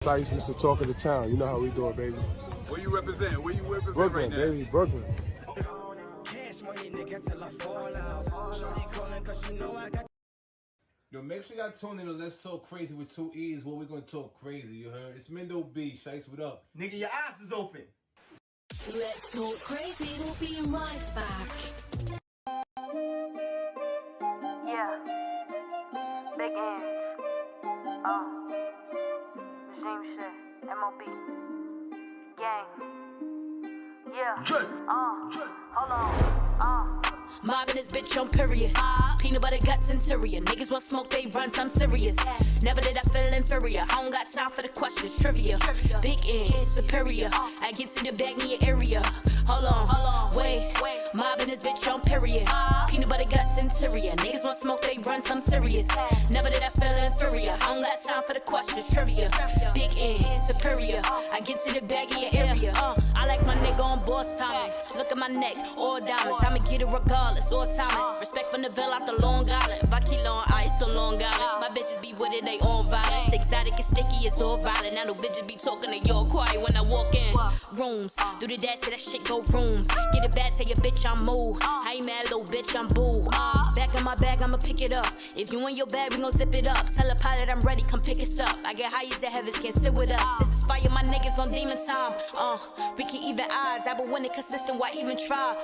Sites used to talk of the town. You know how we do it, baby. Where you represent? Where you represent Brooklyn, right now? baby, Brooklyn. Yo, make sure y'all tune in to Let's Talk Crazy with 2 E's where we're gonna talk crazy, you heard? It's Mindo B, Shice, what up? Nigga, your eyes is open. Let's Talk Crazy will be right back. Yeah. Big ends. Regime shit. MOB. Gang. Yeah. Hold on. Mobbing this bitch on period. Peanut butter guts interior. Niggas want smoke, they run, I'm serious. Never did I feel inferior. I don't got time for the questions, trivia. Big end, superior. I get to the bag in your area. Hold on, wait. Mobbing this bitch on period. Peanut butter guts interior. Niggas want smoke, they run, I'm serious. Never did I feel inferior. I don't got time for the questions, trivia. Big end, superior. I get to the bag in your area. I like my nigga on boss timing. Look at my neck, all diamonds. I'ma get it regardless, all timing. Respect from the Ville out the Long Island. If I keep on ice, the Long Island. My bitches be with it, they on violence. Exotic and sticky, it's all violent. Now no bitches be talking to y'all quiet when I walk in. Rooms, do the dash, say that shit go rooms. Get it bad, tell your bitch I'm move. I ain't mad, little bitch, I'm boo. Back in my bag, I'ma pick it up. If you in your bag, we gon' zip it up. Tell the pilot I'm ready, come pick us up. I get high as the heavens, can't sit with us. This is fire, my niggas on demon time. We can even odds. I been winning consistent, why even try?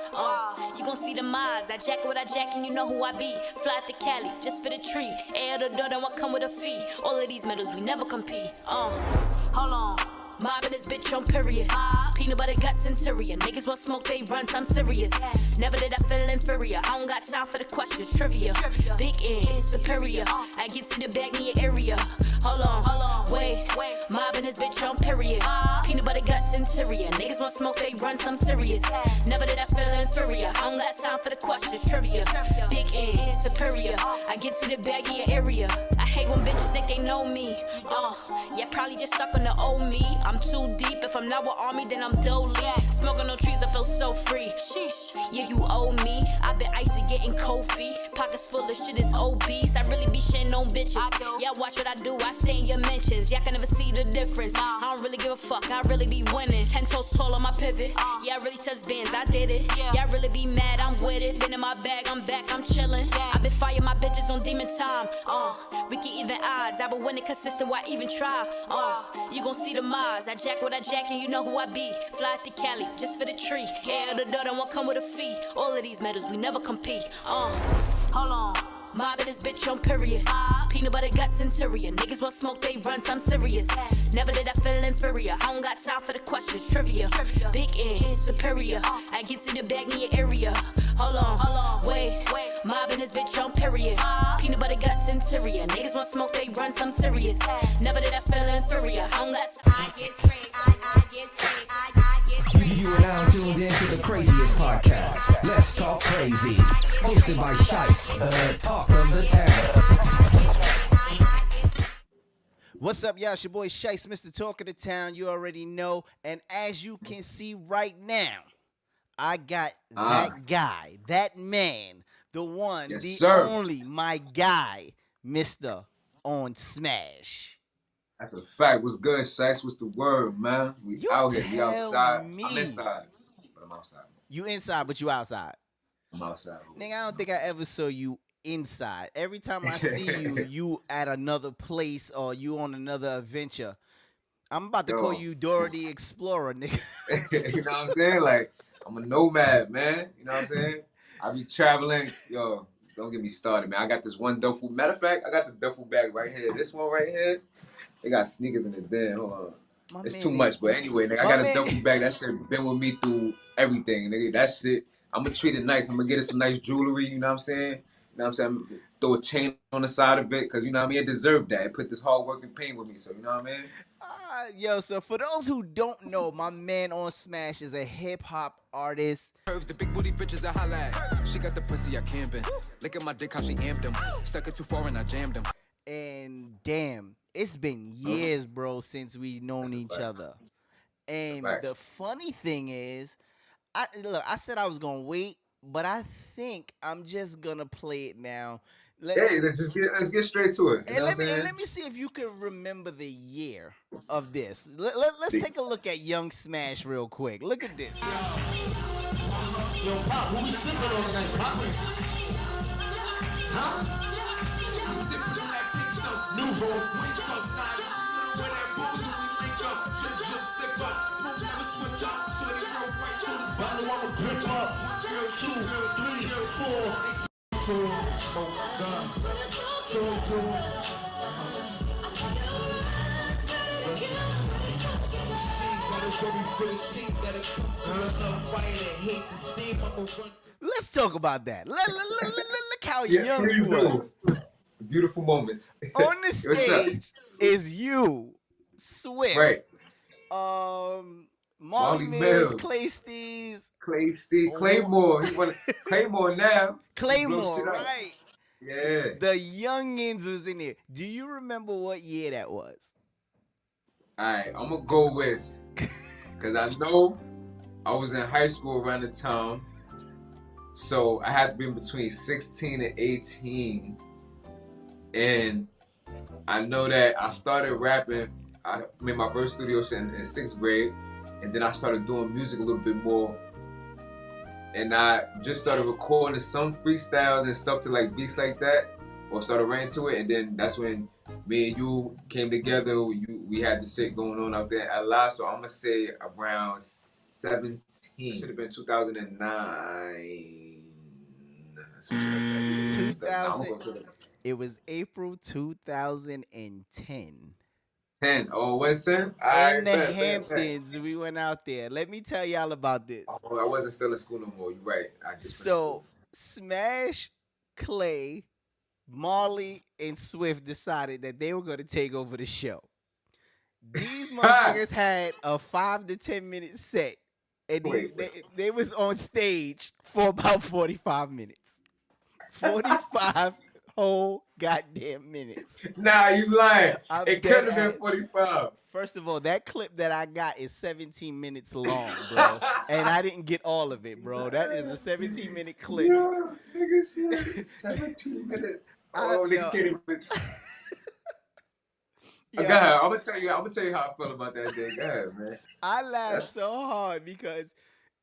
You gon' see the miles. I jack what I jack, and you know who I be. Fly to Cali, just for the tree. Air the door, then what come with a fee? All of these medals, we never compete. Hold on. Mobbing this bitch on period. Peanut butter guts interior. Niggas want smoke, they run, I'm serious. Never did I feel inferior. I don't got time for the questions, trivia. Big end, superior. I get to the bag in your area. Hold on, wait. Mobbing this bitch on period. Peanut butter guts interior. Niggas want smoke, they run, I'm serious. Never did I feel inferior. I don't got time for the questions, trivia. Big end, superior. I get to the bag in your area. I hate when bitches think they know me. Yeah, probably just stuck on the old me. I'm too deep. If I'm not with Army, then I'm dolly. Smoking no trees, I feel so free. Sheesh. Yeah, you owe me. I've been icy getting cold feet. Pockets full of shit is obese. I really be shitting on bitches. Yeah, watch what I do. I stay in your mentions. Y'all can never see the difference. I don't really give a fuck. I really be winning. 10 toes tall on my pivot. Yeah, I really touch bands. I did it. Yeah, I really be mad. I'm with it. Been in my bag. I'm back. I'm chilling. I been firing my bitches on demon time. We can even odds. I been winning consistent. Why even try? You gon' see the miles. I jack what I jack, and you know who I be. Fly to Cali, just for the tree. Air the door, don't want come with a fee. All of these medals, we never compete. Hold on. Mobbing this bitch on period. Peanut butter guts interior. Niggas want smoke, they run, I'm serious. Never did I feel inferior. I don't got time for the questions, trivia. Big end, superior. I get to the bag in your area. Hold on, wait. Mobbing this bitch on period. Peanut butter guts interior. Niggas want smoke, they run, I'm serious. Never did I feel inferior. I don't got time. I get free, I get free, I get free. You are now tuned in to the craziest podcast. Let's Talk Crazy. Hosted by Shice, talk of the town. What's up, y'all? It's your boy Shice, Mr. Talk of the Town. You already know. And as you can see right now, I got that guy, that man, the one, only, my guy, Mr. OnSmash. That's a fact. What's good, Shice? What's the word, man? We out here. We outside. Me. I'm inside, but I'm outside. You inside, but you outside. I'm outside. Nigga, I don't think I ever saw you inside. Every time I see you, you at another place or you on another adventure. I'm about to call you Dora the Explorer, nigga. You know what I'm saying? Like, I'm a nomad, man. You know what I'm saying? I be traveling. Yo, don't get me started, man. I got this one duffel. Matter of fact, I got the duffel bag right here. This one right here, they got sneakers in it. Damn, hold on. It's too much. But anyway, nigga, I got a duffel bag. That shit been with me through everything, nigga. That shit, I'm going to treat it nice. I'm going to get it some nice jewelry, you know what I'm saying? You know what I'm saying? Throw a chain on the side of it because, you know what I mean? It deserved that. It put this hard work and pain with me, so you know what I mean? Yo, so for those who don't know, my man OnSmash is a hip-hop artist. The big booty bitches I holla at. She got the pussy I camping. Look at my dick how she amped him. Stuck it too far and I jammed him. And damn, it's been years, bro, since we known each other. And the funny thing is, I said I was gonna wait, but I think I'm just gonna play it now Hey, let's get straight to it. You know what I'm saying? Let me see if you can remember the year of this. Let's take a look at Young Smash real quick. Look at this. Yo, Pop, who we sipping on tonight, Pop? Huh? New vote. Bottle on the brick up. 2, 3, 4. Smoke gun. 2. Let's talk about that. Look how young you was. Beautiful moments. On the stage is you, Swift, Right. Marley Mills, Clay Steez, Claymore. He wanted Claymore now. Claymore, right? Yeah. The youngins was in there. Do you remember what year that was? All right, I'm gonna go with, cause I know I was in high school around the time, so I had to be between 16 and 18, and I know that I started rapping. I made my first studio set in 6th grade, and then I started doing music a little bit more, and I just started recording some freestyles and stuff to like beats like that, or started writing to it, and then that's when me and you came together. We had this shit going on out there at LA, so I'm gonna say around 17. It should have been 2009. Something like that. 2000. It was April 2010. 10. Oh, what's 10? In the Hamptons, we went out there. Let me tell y'all about this. Oh, I wasn't still in school no more. You're right. I just So, Smash, Clay, Marley, and Swift decided that they were going to take over the show. These motherfuckers had a 5 to 10 minute set, and they was on stage for about 45 minutes. 45 whole goddamn minutes. Nah, you lying. I'm It dead could have been ass. 45. First of all, that clip that I got is 17 minutes long, bro. And I didn't get all of it, bro. That is a 17-minute clip. Yo, niggas here, 17 minutes. Oh, niggas can't even. Go ahead. I'm gonna tell you how I feel about that day. Go ahead, man. I laughed so hard because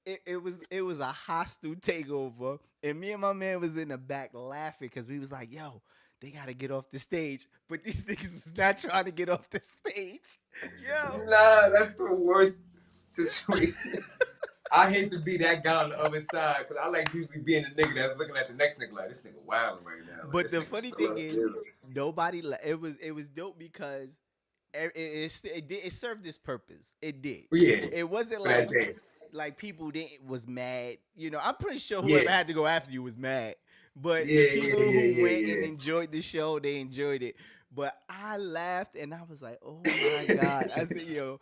it was a hostile takeover, and me and my man was in the back laughing because we was like, yo, they gotta get off the stage. But these niggas was not trying to get off the stage. Yo. Nah, that's the worst situation. I hate to be that guy on the other side because I like usually being the nigga that's looking at the next nigga like, this nigga wilding right now. Like, But the funny thing is, nobody. It was dope because it served its purpose. It did. Yeah. It wasn't like people was mad. You know, I'm pretty sure Yeah. whoever had to go after you was mad. But Yeah, the people who went yeah. and enjoyed the show, they enjoyed it. But I laughed and I was like, oh my God. I said, yo.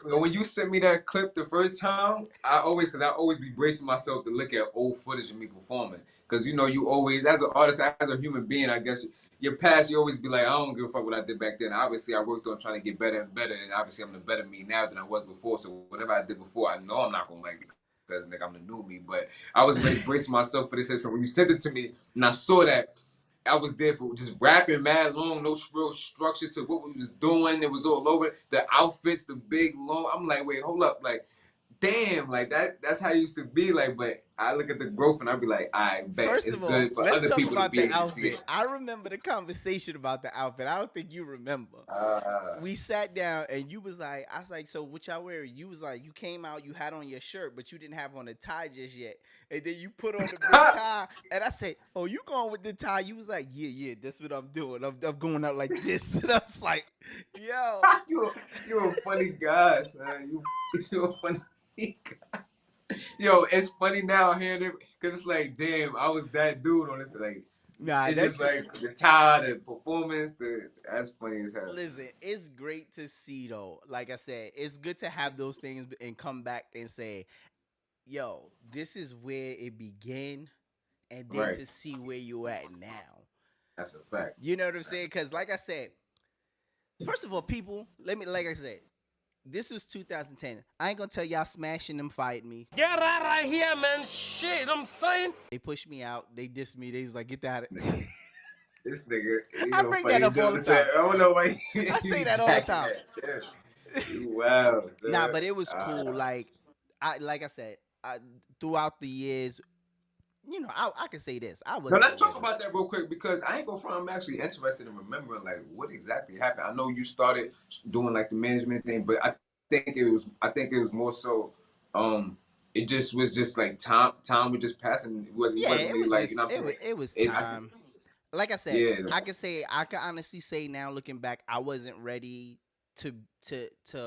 When you sent me that clip the first time, I always be bracing myself to look at old footage of me performing. Because, you know, you always, as an artist, as a human being, I guess, your past, you always be like, I don't give a fuck what I did back then. Obviously, I worked on trying to get better and better, and obviously, I'm the better me now than I was before. So whatever I did before, I know I'm not going to like it because, nigga, I'm the new me. But I was really bracing myself for this shit. So when you sent it to me, and I saw that, I was there for just rapping mad long, no real structure to what we was doing. It was all over. The outfits, the big, long. I'm like, wait, hold up. Like, damn, like that's how it used to be. Like, but I look at the growth and I be like, I bet First it's of all, good for let's other talk people about to be the able to see outfit. it. I remember the conversation about the outfit. I don't think you remember. We sat down and you was like, I was like, so what y'all wearing? You was like, you came out, you had on your shirt, but you didn't have on a tie just yet. And then you put on the big tie. And I said, oh, you going with the tie? You was like, yeah, that's what I'm doing. I'm going out like this. And I was like, yo. You're a funny guy, man. You're a funny guy. Yo, it's funny now hearing it because it's like, damn, I was that dude on this. Like, Nah, it's that's just like the tie, the performance, that's funny as hell. Listen, it's great to see though. Like I said, it's good to have those things and come back and say, yo, this is where it began, and then Right. to see where you at now. That's a fact. You know what I'm saying? Because like I said, first of all, people, like I said, this was 2010. I ain't gonna tell y'all smashing them fired me. Get out right here, man. Shit, I'm saying. They pushed me out. They dissed me. They was like, get that. This nigga. I bring that up all the time. I don't know why. I say that all the time. Wow. Nah, but it was cool. Like I said, throughout the years, you know, I can say this. I was. No, let's talk about that real quick because I ain't gonna front. I'm actually interested in remembering like what exactly happened. I know you started doing like the management thing, but I think it was more so. It just was just like time was just passing. It wasn't really like just, you know what I'm saying. It was time. Like I said, I can honestly say now looking back, I wasn't ready to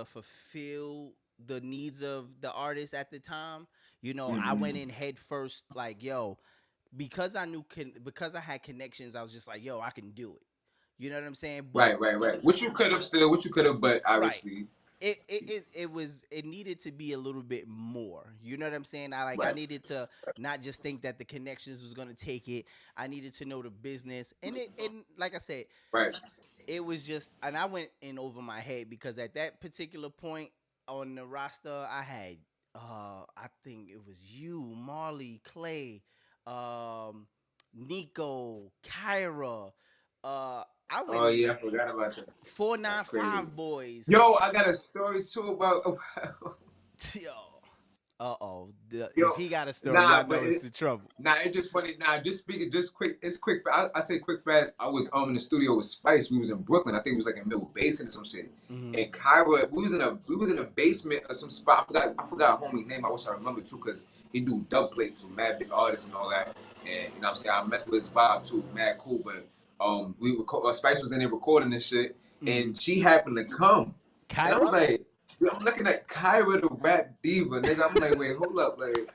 fulfill the needs of the artist at the time. You know, I went in head first, like, yo, because I had connections, I was just like, yo, I can do it. You know what I'm saying? But, right. Which you could have, but obviously. Right. It needed to be a little bit more. You know what I'm saying? I needed to not just think that the connections was gonna take it. I needed to know the business. And like I said, right. It was just, and I went in over my head because at that particular point on the roster, I had I think it was you, Marley, Clay, Nico, Kyra. I forgot about that. 495 boys. Yo, I got a story too about. If he got a story, y'all know it's the trouble. Nah, it's just funny. Nah, just quick. It's quick. I say quick fast. I was in the studio with Spice. We was in Brooklyn. I think it was like in Middle Basin or some shit. And Kyra, we was in a basement or some spot. I forgot homie name. I wish I remember too, cause he do dub plates with mad big artists and all that. And you know what I'm saying, I messed with his vibe too, mad cool. But Spice was in there recording this shit, and she happened to come. Kyra? And I was like, I'm looking at Kyra, the rap diva, nigga. I'm like, wait, hold up, like,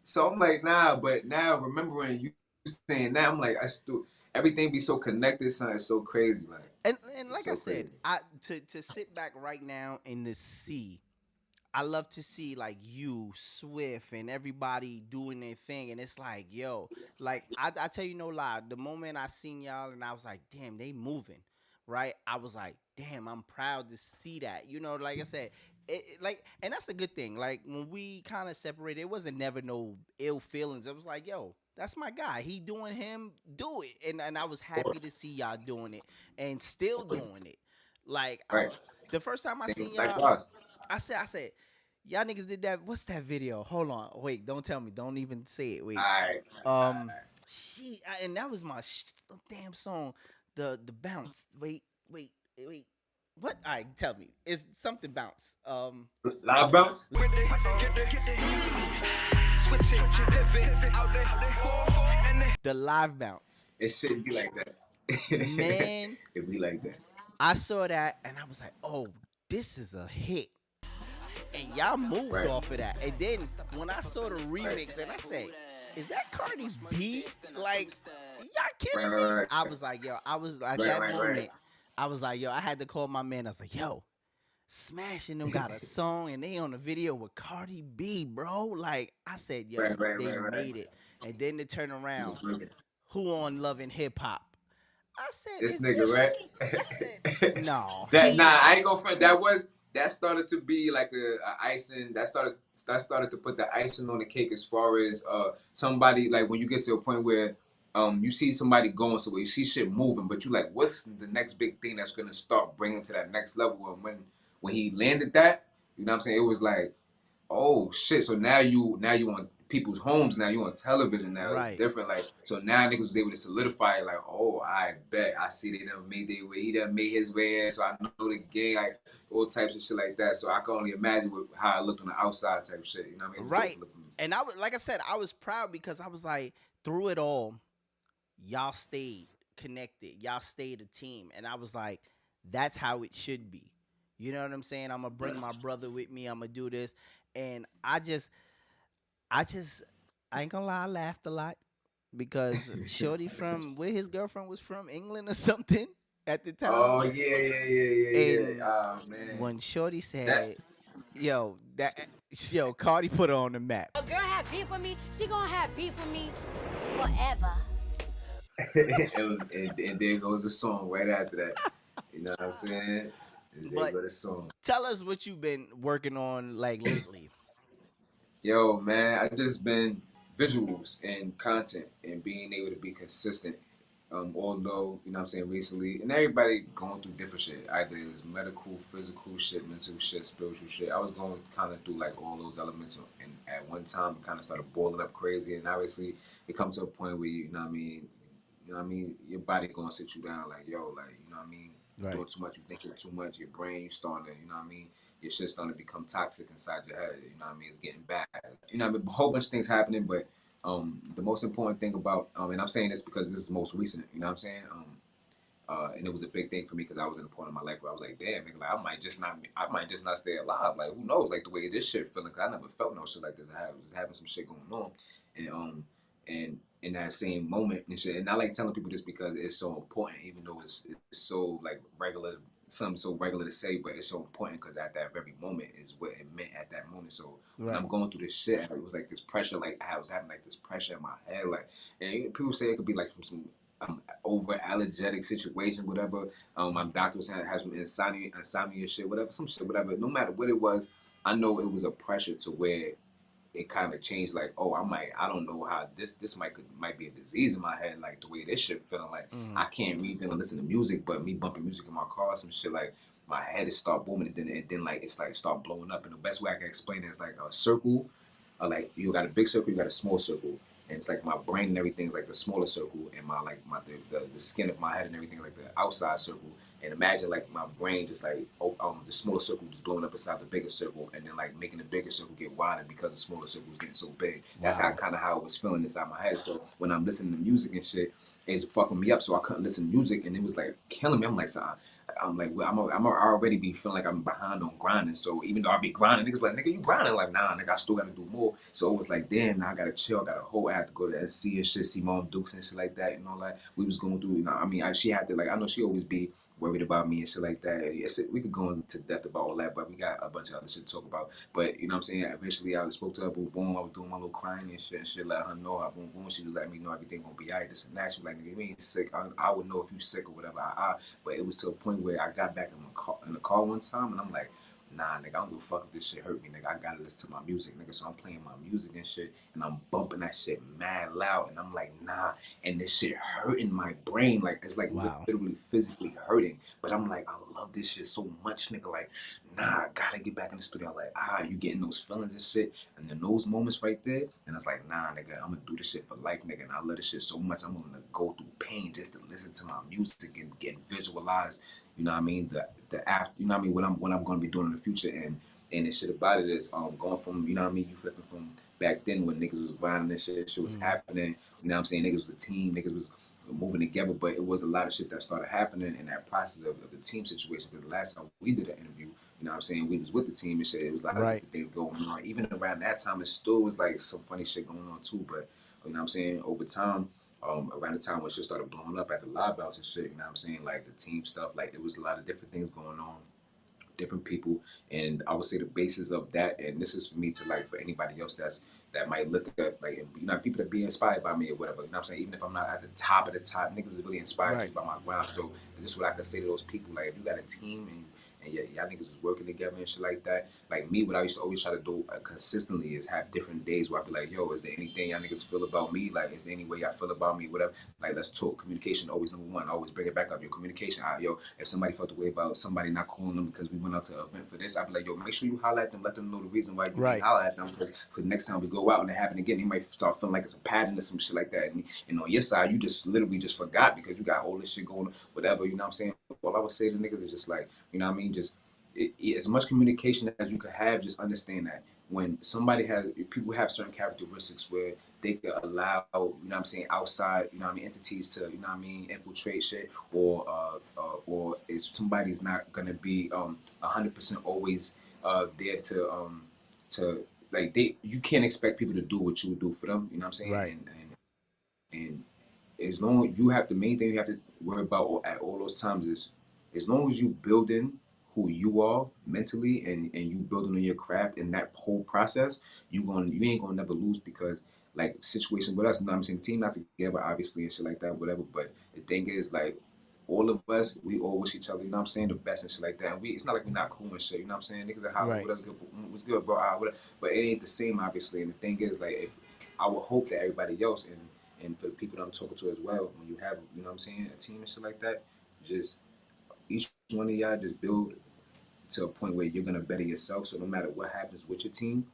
so I'm like, nah, but now remembering you saying that, I'm like, everything be so connected, son. It's so crazy, like. And like I said, to sit back right now in the sea. I love to see like you, Swift, and everybody doing their thing, and it's like, yo, like I tell you no lie, the moment I seen y'all and I was like, damn, they moving, right? I was like, damn, I'm proud to see that, you know. Like I said, and that's the good thing. Like when we kind of separated, it wasn't never no ill feelings. It was like, yo, that's my guy. He doing him, do it, and I was happy to see y'all doing it and still doing it. Like the first time I seen y'all. I said, y'all niggas did that. What's that video? Hold on. Wait, don't tell me. Don't even say it. Wait. All right. And that was my damn song. The bounce. Wait. What? All right, tell me. It's something bounce. Loud bounce? The live bounce. It shouldn't be like that. Man. It be like that. I saw that and I was like, oh, this is a hit. And y'all moved off of that. And then when I saw the remix and I said, is that Cardi B? Like, y'all kidding me? I was like, yo, I was at that moment. I was like, yo, I had to call my man. I was like, yo, Smashing them got a song and they on the video with Cardi B, bro. Like, I said, yo, they made it. And then they turn around. Who on Love and Hip Hop? I said, this nigga, right? I said, no. I ain't gonna front. That started to be like a icing. That started to put the icing on the cake as far as somebody, like when you get to a point where you see somebody going somewhere, you see shit moving, but you like, what's the next big thing that's gonna start bringing to that next level? And when he landed that, you know what I'm saying? It was like, oh shit. So now you on people's homes, now you on television now. Right. It's different. Like, so now niggas was able to solidify it, like, oh, I bet. I see they done made their way. He done made his way in, so I know the game, like all types of shit like that. So I can only imagine how I looked on the outside type shit. You know what I mean? Right. And I was, like I said, I was proud because I was like, through it all, y'all stayed connected. Y'all stayed a team. And I was like, that's how it should be. You know what I'm saying? I'm going to bring my brother with me. I'm going to do this. And I ain't gonna lie, I laughed a lot because Shorty from where his girlfriend was from, England or something at the time. Oh yeah. Oh man. When Shorty said, yo, Cardi put her on the map. A girl have beef with me, she gonna have beef with me forever. and there goes the song right after that. You know what I'm saying? They But go the song. tell us what you've been working on like lately. Yo, man, I just been visuals and content and being able to be consistent. Although, you know what I'm saying, recently, and everybody going through different shit. Either it's medical, physical shit, mental shit, spiritual shit. I was going kind of through like all those elements, and at one time it kind of started boiling up crazy. And obviously, it comes to a point where you know what I mean, your body gonna sit you down like, yo, like, you know what I mean, Right. doing too much, you thinking too much, your brain, you starting to, you know what I mean, your shit's starting to become toxic inside your head. You know what I mean, it's getting bad. You know what I mean, a whole bunch of things happening, but the most important thing about, and I'm saying this because this is most recent, you know what I'm saying? And it was a big thing for me because I was in a point in my life where I was like, damn, nigga, like, I might just not stay alive. Like, who knows? Like, the way this shit feeling, because I never felt no shit like this. I was having some shit going on. And in that same moment and shit. And I like telling people this because it's so important, even though it's so, like, regular, something so regular to say, but it's so important because at that very moment is what it meant at that moment. So when I'm going through this shit, it was like this pressure, like I was having like this pressure in my head, like, and people say it could be like from some over allergic situation, whatever. My doctor was saying it has some insomnia shit, whatever, some shit, whatever. No matter what it was, I know it was a pressure to where it kind of changed. Like, oh, I don't know how this might be a disease in my head. Like the way this shit feeling, like I can't even listen to music, but me bumping music in my car, some shit, like my head is start booming, and then like it's like start blowing up. And the best way I can explain it is like a circle, like you got a big circle, you got a small circle. And it's like my brain and everything's like the smaller circle, and my like the skin of my head and everything like the outside circle. And imagine like my brain just like the smaller circle just blowing up inside the bigger circle, and then like making the bigger circle get wider because the smaller circle is getting so big. That's how it was feeling inside my head. So when I'm listening to music and shit, it's fucking me up. So I couldn't listen to music, and it was like killing me. I'm like, well, I'm already be feeling like I'm behind on grinding. So even though I be grinding, niggas be like, nigga, you grinding? Like, nah, nigga, I still gotta do more. So it was like, damn, now I gotta chill. I have to go to SC and shit, see Mom Dukes and shit like that. You know, like we was going through. You know, I mean, she had to like. I know she always be worried about me and shit like that. Yes, we could go into depth about all that, but we got a bunch of other shit to talk about. But you know what I'm saying? Eventually, I spoke to her, boom, boom. I was doing my little crying and shit, let her know. Boom, boom. She was letting me know everything gonna be alright. This and that. She was like, nigga, you ain't sick. I would know if you sick or whatever. But it was to a point where I got back in the car one time, and I'm like, nah, nigga, I don't give a fuck if this shit hurt me, nigga. I gotta listen to my music, nigga. So I'm playing my music and shit, and I'm bumping that shit mad loud, and I'm like, nah, and this shit hurting my brain, like it's like literally physically hurting. But I'm like, I love this shit so much, nigga. Like, nah, I gotta get back in the studio. I'm like, you getting those feelings and shit, and then those moments right there, and it's like, nah, nigga, I'm gonna do this shit for life, nigga. And I love this shit so much, I'm gonna go through pain just to listen to my music and get visualized. You know what I mean? The after, you know what I mean? What I'm going to be doing in the future, and the shit about it is going from, you know what I mean? You flipping from back then when niggas was grinding and shit was happening. You know what I'm saying? Niggas was a team, niggas was moving together, but it was a lot of shit that started happening in that process of the team situation. Because the last time we did an interview, you know what I'm saying? We was with the team and shit. It was a lot of different things going on. Even around that time, it still was like some funny shit going on too. But you know what I'm saying? Over time. Around the time when shit started blowing up at the live bouts and shit, you know what I'm saying? Like the team stuff, like it was a lot of different things going on, different people. And I would say the basis of that, and this is for me to like, for anybody else that might look up, like, you know, people that be inspired by me or whatever, you know what I'm saying? Even if I'm not at the top of the top, niggas is really inspired by my grind. So this is what I can say to those people. Like, if you got a team and y'all niggas was working together and shit like that. Like me, what I used to always try to do consistently is have different days where I be like, yo, is there anything y'all niggas feel about me? Like, is there any way y'all feel about me? Whatever. Like, let's talk. Communication always number one. Always bring it back up. Your communication. Yo, if somebody felt the way about somebody not calling them because we went out to an event for this, I'd be like, yo, make sure you holler at them. Let them know the reason why you didn't holler at them. Because the next time we go out and it happen again, they might start feeling like it's a pattern or some shit like that. And on your side, you just literally just forgot because you got all this shit going on, whatever. You know what I'm saying? All I would say to niggas is just like, you know what I mean? Just as much communication as you could have, just understand that when people have certain characteristics where they could allow, you know what I'm saying, outside, you know what I mean, entities to, you know what I mean, infiltrate shit, or if somebody's not gonna be 100% always there to like you can't expect people to do what you would do for them, you know what I'm saying? Right. And as long as you have, the main thing you have to worry about at all those times is, as long as you building who you are mentally and you building on your craft in that whole process, you ain't gonna never lose, because like situation with us, you know what I'm saying, team not together obviously and shit like that, whatever. But the thing is, like, all of us, we all wish each other, you know what I'm saying, the best and shit like that. And it's not like we're not cool and shit, you know what I'm saying? Niggas are hollering, what's good, what's good, bro? Whatever. But it ain't the same, obviously. And the thing is, like, if I would hope that everybody else and for the people that I'm talking to as well, when you have, you know what I'm saying, a team and shit like that, just each one of y'all just build to a point where you're gonna better yourself. So no matter what happens with your team,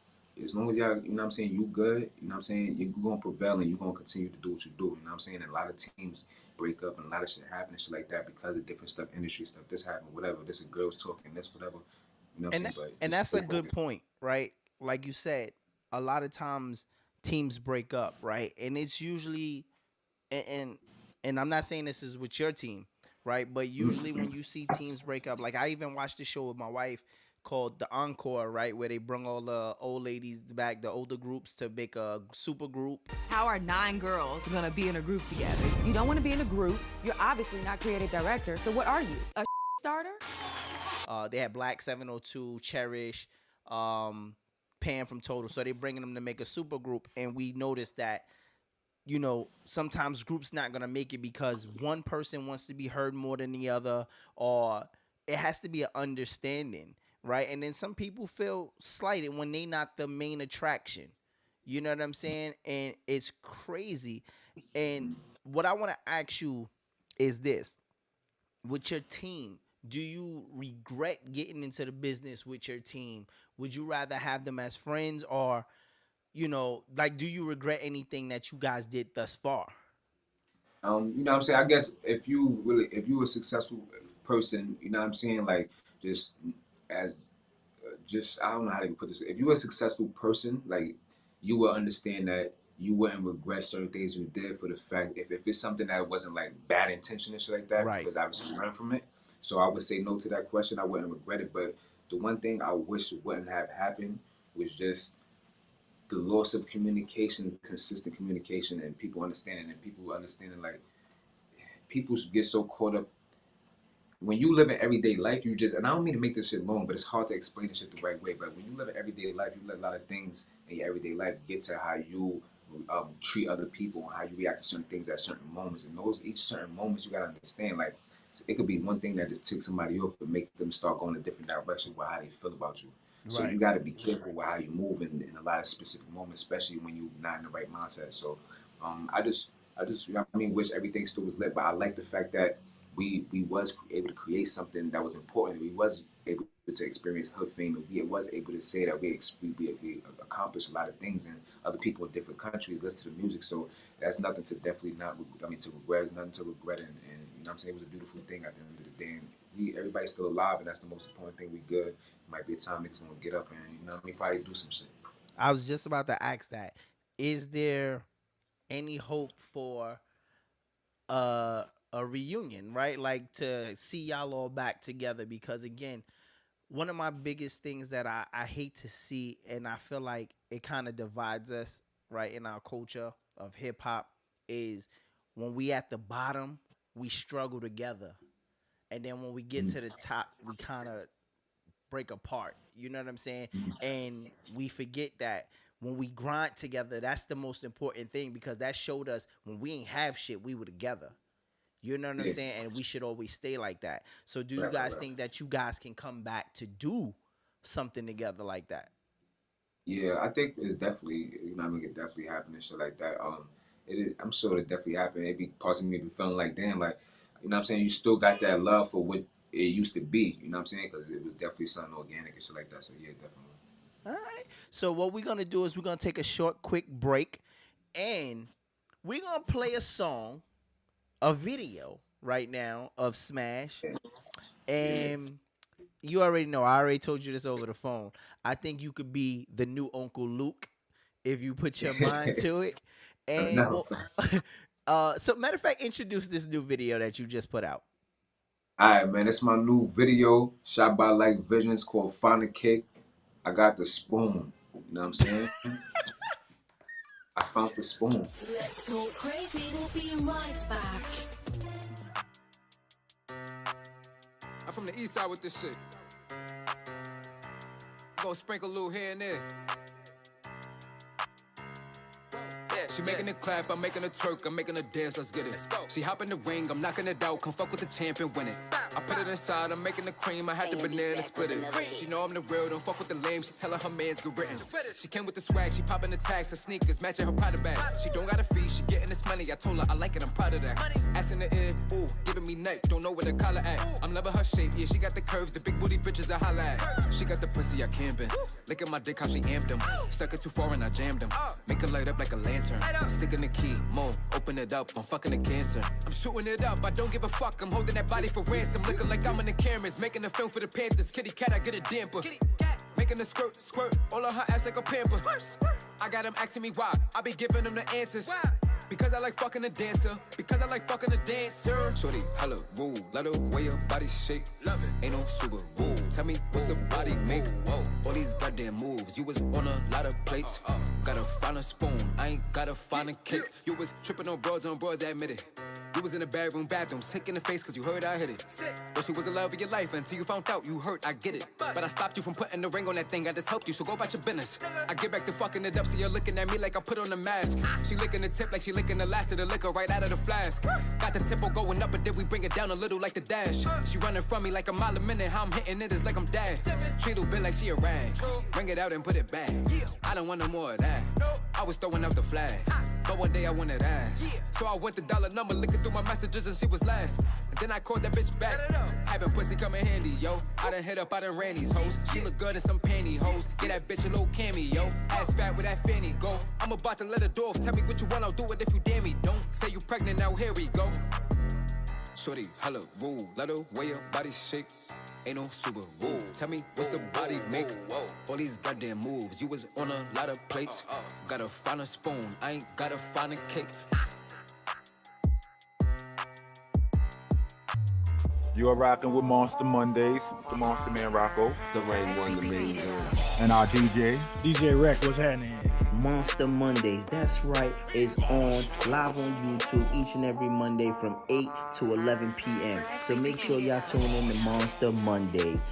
as long as y'all, you know what I'm saying, you good, you know what I'm saying, you're gonna prevail and you're gonna continue to do what you do, you know what I'm saying? And a lot of teams break up and a lot of shit happen and shit like that because of different stuff, industry stuff, this happened, whatever, this is girls talking, this, whatever, you know what I'm saying? And that's a good point, right? Like you said, a lot of times teams break up, right? And it's usually, and I'm not saying this is with your team, right? But usually when you see teams break up, like I even watched a show with my wife called The Encore, right? Where they bring all the old ladies back, the older groups to make a super group. How are 9 girls gonna be in a group together? You don't wanna be in a group. You're obviously not creative director. So what are you? A starter? They had Black 702, Cherish, Pam from Total. So they bringing them to make a super group. And we noticed that, you know, sometimes groups not going to make it because one person wants to be heard more than the other, or it has to be an understanding, right? And then some people feel slighted when they not the main attraction. You know what I'm saying? And it's crazy. And what I want to ask you is this. With your team, do you regret getting into the business with your team? Would you rather have them as friends, or, you know, like, do you regret anything that you guys did thus far? You know what I'm saying? I guess if you a successful person, you know what I'm saying? Like, just I don't know how to put this. If you're a successful person, like, you will understand that you wouldn't regret certain things you did for the fact, if it's something that wasn't like bad intention and shit like that, right? Because obviously you learn from it. So I would say no to that question. I wouldn't regret it. But the one thing I wish wouldn't have happened was just the loss of communication, consistent communication, and people understanding, like, people get so caught up. When you live in everyday life, and I don't mean to make this shit long, but it's hard to explain this shit the right way. But when you live in everyday life, you let a lot of things in your everyday life get to how you treat other people and how you react to certain things at certain moments. And each certain moments, you gotta understand, like, it could be one thing that just takes somebody off and make them start going a different direction with how they feel about you. So you got to be careful with how you move in a lot of specific moments, especially when you're not in the right mindset. So I just you know what I mean, wish everything still was lit, but I like the fact that we was able to create something that was important. We was able to experience hood fame, and we was able to say that we accomplished a lot of things, and other people in different countries listen to the music. So that's nothing to definitely not, to regret, nothing to regret, and you know what I'm saying, it was a beautiful thing at the end of the day. And everybody's still alive, and that's the most important thing. We good. It might be a time niggas gonna get up and, you know what I mean, probably do some shit. I was just about to ask that. Is there any hope for a reunion, right? Like, to see y'all all back together? Because again, one of my biggest things that I hate to see, and I feel like it kind of divides us, right, in our culture of hip hop, is when we at the bottom, we struggle together. And then when we get to the top, we kind of break apart. You know what I'm saying? And we forget that when we grind together, that's the most important thing, because that showed us when we ain't have shit, we were together. You know what I'm saying? And we should always stay like that. So do you guys think that you guys can come back to do something together like that? Yeah, I think it's definitely, you know what I mean, it definitely happen and shit like that. I'm sure it definitely happened. It be parts of me be feeling like, damn, like, you know what I'm saying, you still got that love for what it used to be, you know what I'm saying? Because it was definitely something organic and shit like that. So yeah, definitely. All right. So what we're going to do is we're going to take a short, quick break, and we're going to play a song, a video right now of Smash. And you already know, I already told you this over the phone. I think you could be the new Uncle Luke if you put your mind to it. And so matter of fact, introduce this new video that you just put out. All right, man, it's my new video shot by Like Visions called Find a Cake. I got the spoon, you know what I'm saying? I found the spoon. Let's talk crazy. We'll be right back. I'm from the east side with this shit. Go sprinkle a little here and there. Yeah, She making it clap, I'm making her twerk, I'm making her dance, let's get it. She hop in the ring, I'm knocking it out, come fuck with the champion, win it. I put it inside, I'm making the cream, I had the banana split it. She know I'm the real, don't fuck with the lame, she tell her man's get written. She came with the swag, she popping the tags, her sneakers, matching her Prada bag. She don't got a fee, she getting this money, I told her I like it, I'm proud of that. Ass in the ear, ooh, giving me neck, don't know where the collar at. I'm loving her shape, yeah, she got the curves, the big booty bitches I holla at. She got the pussy I camping, look at my dick how she amped him. Stuck it too far and I jammed him, make her light up like a lantern. Sticking the key, more, open it up, I'm fucking the cancer. I'm shooting it up, I don't give a fuck, I'm holding that body for ransom. Looking like I'm in the cameras, making a film for the Panthers. Kitty cat, I get a damper. Making the skirt, squirt, all on her ass like a pamper. I got him asking me why, I be giving him the answers. Because I like fucking a dancer, because I like fucking a dancer. Shorty, hella rule, let her way her body shake. Love it, ain't no super rule. Tell me what's the body make? Whoa, all these goddamn moves. You was on a lot of plates. Gotta find a spoon, I ain't gotta find a cake. You was tripping on broads, admit it. You was in the bathroom, sick in the face cause you heard I hit it. Though she was the love of your life until you found out you hurt, I get it. But I stopped you from putting the ring on that thing, I just helped you, so go about your business. I get back to fucking it up, so you're looking at me like I put on a mask. She licking the tip like she licking the last of the liquor right out of the flask. Got the tempo going up, but then we bring it down a little like the dash. She running from me like a mile a minute, how I'm hitting it is like I'm dash. Treat a bit like she a rag, bring it out and put it back. I don't want no more of that, I was throwing out the flag. But one day I wanted ass, so I went to dollar number, looking through my messages and she was last. And then I called that bitch back, having pussy come in handy, yo. I done hit up, I done ran these hoes. She look good in some pantyhose, get that bitch a little cameo. Ass fat with that fanny go, I'm about to let her do it. Tell me what you want, I'll do it if you dare me. Don't say you pregnant, now here we go. Shorty, hella rule, let her weigh her body shake. Ain't no super rule. Tell me what's the body make? All these goddamn moves. You was on a lot of plates. Gotta find a spoon. I ain't gotta find a cake. You are rocking with Monster Mondays, the Monster Man Rocco. It's the right one, the main gun. And our DJ. DJ Rec, what's happening? Monster Mondays, that's right, is on live on YouTube each and every Monday from 8 to 11 p.m. So make sure y'all tune in to Monster Mondays.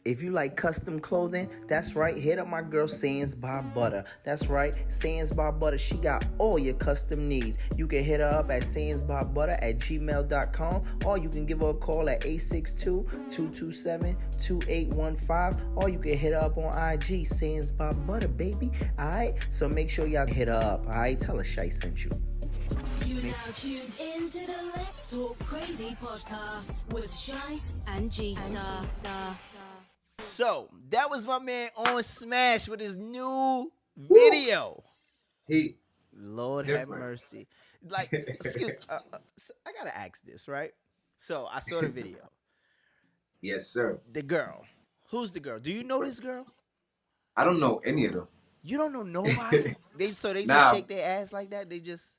If you like custom clothing, that's right, hit up my girl Sands by Butter. That's right, Sands by Butter. She got all your custom needs. You can hit her up at sandsbybutter@gmail.com, or you can give her a call at 862-227-2815, or you can hit her up on IG, Sands by Butter, baby. Alright, so make sure y'all hit her up. Alright, tell her Shy sent you. You now tuned into the Let's Talk Crazy podcast with Shy and G-Star. So that was my man OnSmash with his new video. Lord have mercy. Like, excuse, so I gotta ask this, right? So I saw the video. Yes, sir. The girl. Who's the girl? Do you know this girl? I don't know any of them. You don't know nobody? They just shake their ass like that? They just...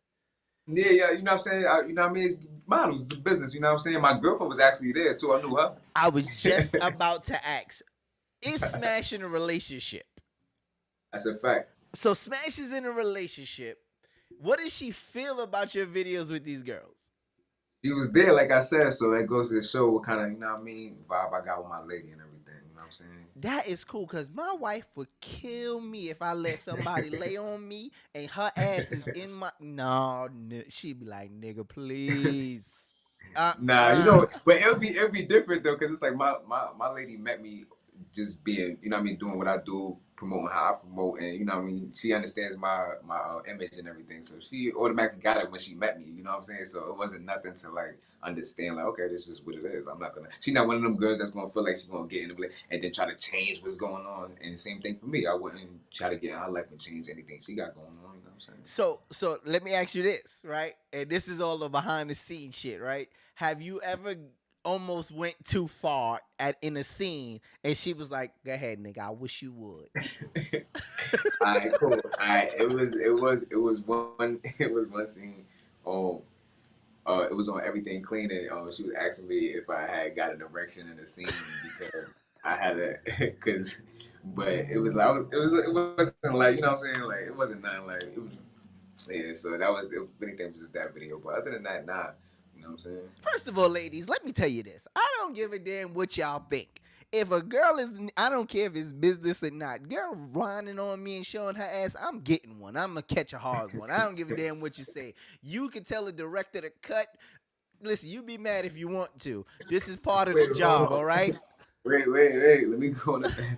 Yeah, you know what I'm saying? You know what I mean? Models is a business, you know what I'm saying? My girlfriend was actually there, too. I knew her. I was just about to ask, is Smash in a relationship? That's a fact. So Smash is in a relationship. What does she feel about your videos with these girls? She was there, like I said, so that goes to show what kind of, you know what I mean, vibe I got with my lady and everything, you know what I'm saying? That is cool, because my wife would kill me if I let somebody lay on me and her ass is in my... No, she'd be like, nigga, please. Nah, you know, but it'll be different, though, because it's like my lady met me just being, you know what I mean, doing what I do, promoting how I promote, and you know what I mean, she understands my image and everything, so she automatically got it when she met me, you know what I'm saying? So it wasn't nothing to like understand, like, okay, this is what it is. She's not one of them girls that's gonna feel like she's gonna get in the play and then try to change what's going on. And the same thing for me, I wouldn't try to get in her life and change anything she got going on, you know what I'm saying? So let me ask you this, right? And this is all the behind the scenes shit, right? Have you ever almost went too far in a scene and she was like, go ahead, nigga, I wish you would? All right, cool. All right, it was one scene. It was on Everything Clean, and she was asking me if I had got an erection in the scene because I had but it was like it wasn't like, you know what I'm saying, like it wasn't nothing like it was. Yeah, so that was it. Anything was just that video, but other than that, nah. You know what I'm saying? First of all, ladies, let me tell you this. I don't give a damn what y'all think. if a girl is, I don't care if it's business or not, girl whining on me and showing her ass, I'm getting one. I'm gonna catch a hard one. I don't give a damn what you say. You can tell the director to cut. Listen, you be mad if you want to. This is part of the job, all right? Wait. Let me go in the bathroom.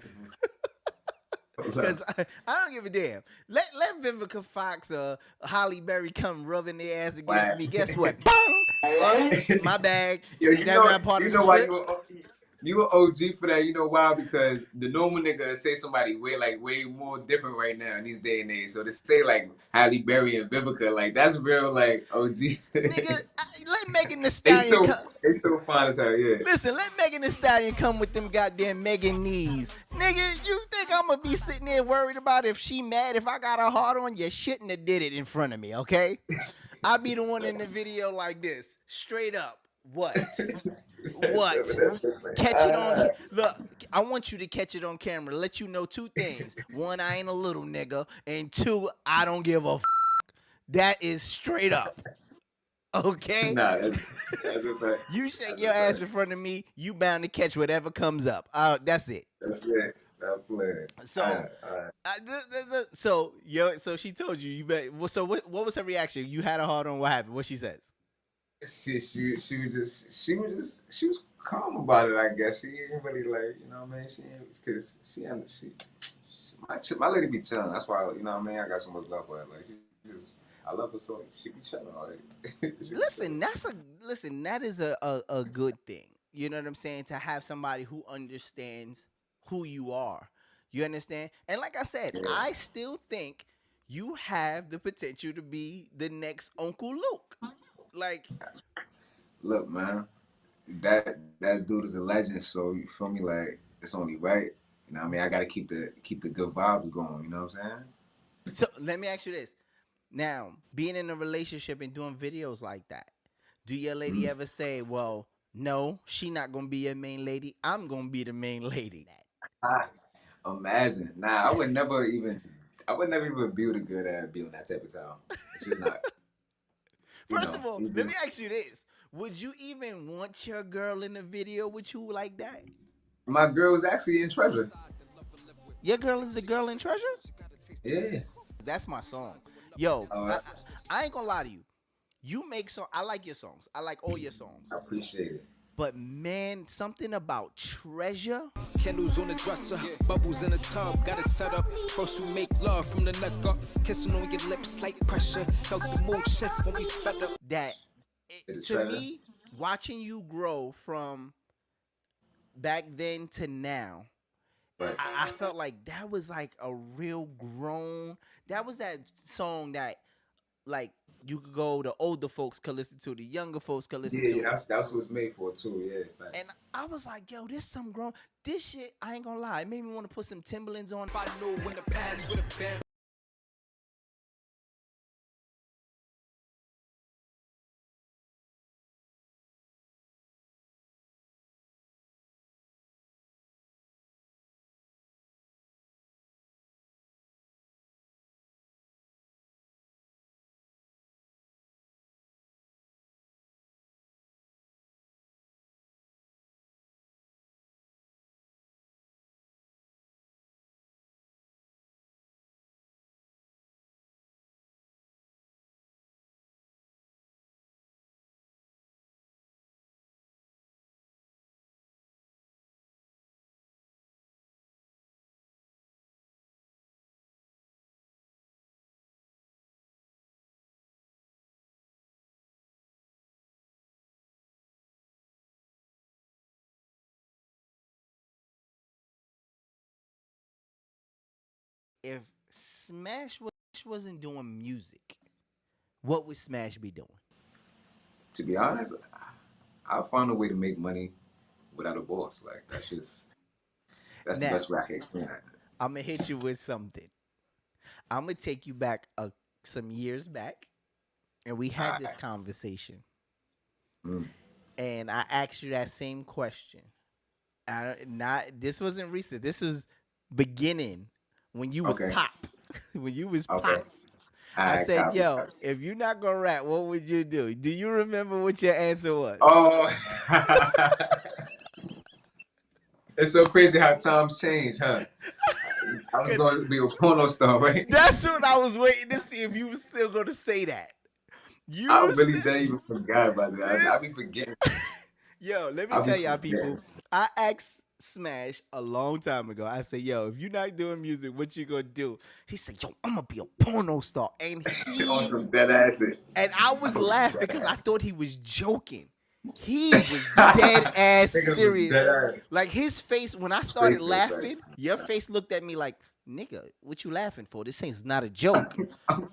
Because I don't give a damn. Let Vivica Fox or Holly Berry come rubbing their ass against me. Guess what? Bong! My bag. Yo, That's not part of the why script. you were OG for that. You know why? Because the normal nigga say somebody way more different right now in these day and age. So to say like Halle Berry and Vivica, like that's real like OG. Nigga, let Megan Thee Stallion come. They still fine as hell, yeah. Listen, let Megan Thee Stallion come with them goddamn Megan knees. Nigga, you think I'm gonna be sitting there worried about if she mad if I got her hard on? You shouldn't have did it in front of me, okay? I'll be the one in the video like this, straight up. What? What? Catch it on. Look, I want you to catch it on camera. Let you know two things. One, I ain't a little nigga, and two, I don't give a. That is straight up. Okay. Nah, that's a fact. You shake your ass in front of me, you bound to catch whatever comes up. That's it. That's it. That plan. So, so she told you. You bet. So what was her reaction? You had a hard on. What happened? What she says? She was calm about it. I guess she ain't really like, you know what I mean. She ain't, because my lady be chilling. That's why, you know what I mean. I got so much love for her. Like I love her so she be chilling. Like, listen, that is a good thing. You know what I'm saying? To have somebody who understands who you are. You understand? And like I said, yeah. I still think you have the potential to be the next Uncle Luke. Like, look, man, that dude is a legend. So you feel me? Like, it's only right. You know what I mean? I gotta keep the good vibes going. You know what I'm saying? So let me ask you this. Now, being in a relationship and doing videos like that, do your lady ever say, "Well, no, she not gonna be your main lady. I'm gonna be the main lady"? Imagine. Nah, I would never even be with a good at be on that type of time. It's just not. First of all, let me ask you this. Would you even want your girl in a video with you like that? My girl is actually in Treasure. Your girl is the girl in Treasure? Yeah. That's my song. Yo, I ain't gonna lie to you. You make songs. I like your songs. I like all your songs. I appreciate it. But man, something about Treasure. Candles on the dresser, bubbles in the tub, got it set up. First we make love from the neck up, kissing on your lips, slight pressure. Felt the mood shift when we sped up. That to me, watching you grow from back then to now, right. I felt like that was like a real grown. That was that song that, like, you could go, the older folks could listen to, the younger folks could listen to. Yeah, that's what it's made for too. Yeah, facts. And I was like, yo, this some grown. This shit, I ain't gonna lie, it made me want to put some Timberlands on. If I know when the past would have been. If Smash wasn't doing music, what would Smash be doing? To be honest, I'll find a way to make money without a boss. Like, that's the best way I can explain that. I'm going to hit you with something. I'm going to take you back some years back, and we had this conversation. And I asked you that same question. This wasn't recent. This was beginning. When you was pop. When you was pop. I said, yo, if you're not going to rap, what would you do? Do you remember what your answer was? Oh. It's so crazy how times change, huh? I was going to be a porno star, right? That's what I was waiting to see if you were still going to say that. I really didn't even forgot about that. I be forgetting. Yo, let me tell y'all people. I asked Smash a long time ago. I said, yo, if you're not doing music, what you gonna do? He said, yo, I'm gonna be a porno star. And he on some dead ass. And I was laughing because I thought he was joking. He was dead ass serious. Like his face, when I started laughing, your face looked at me like, nigga, what you laughing for? This thing's not a joke.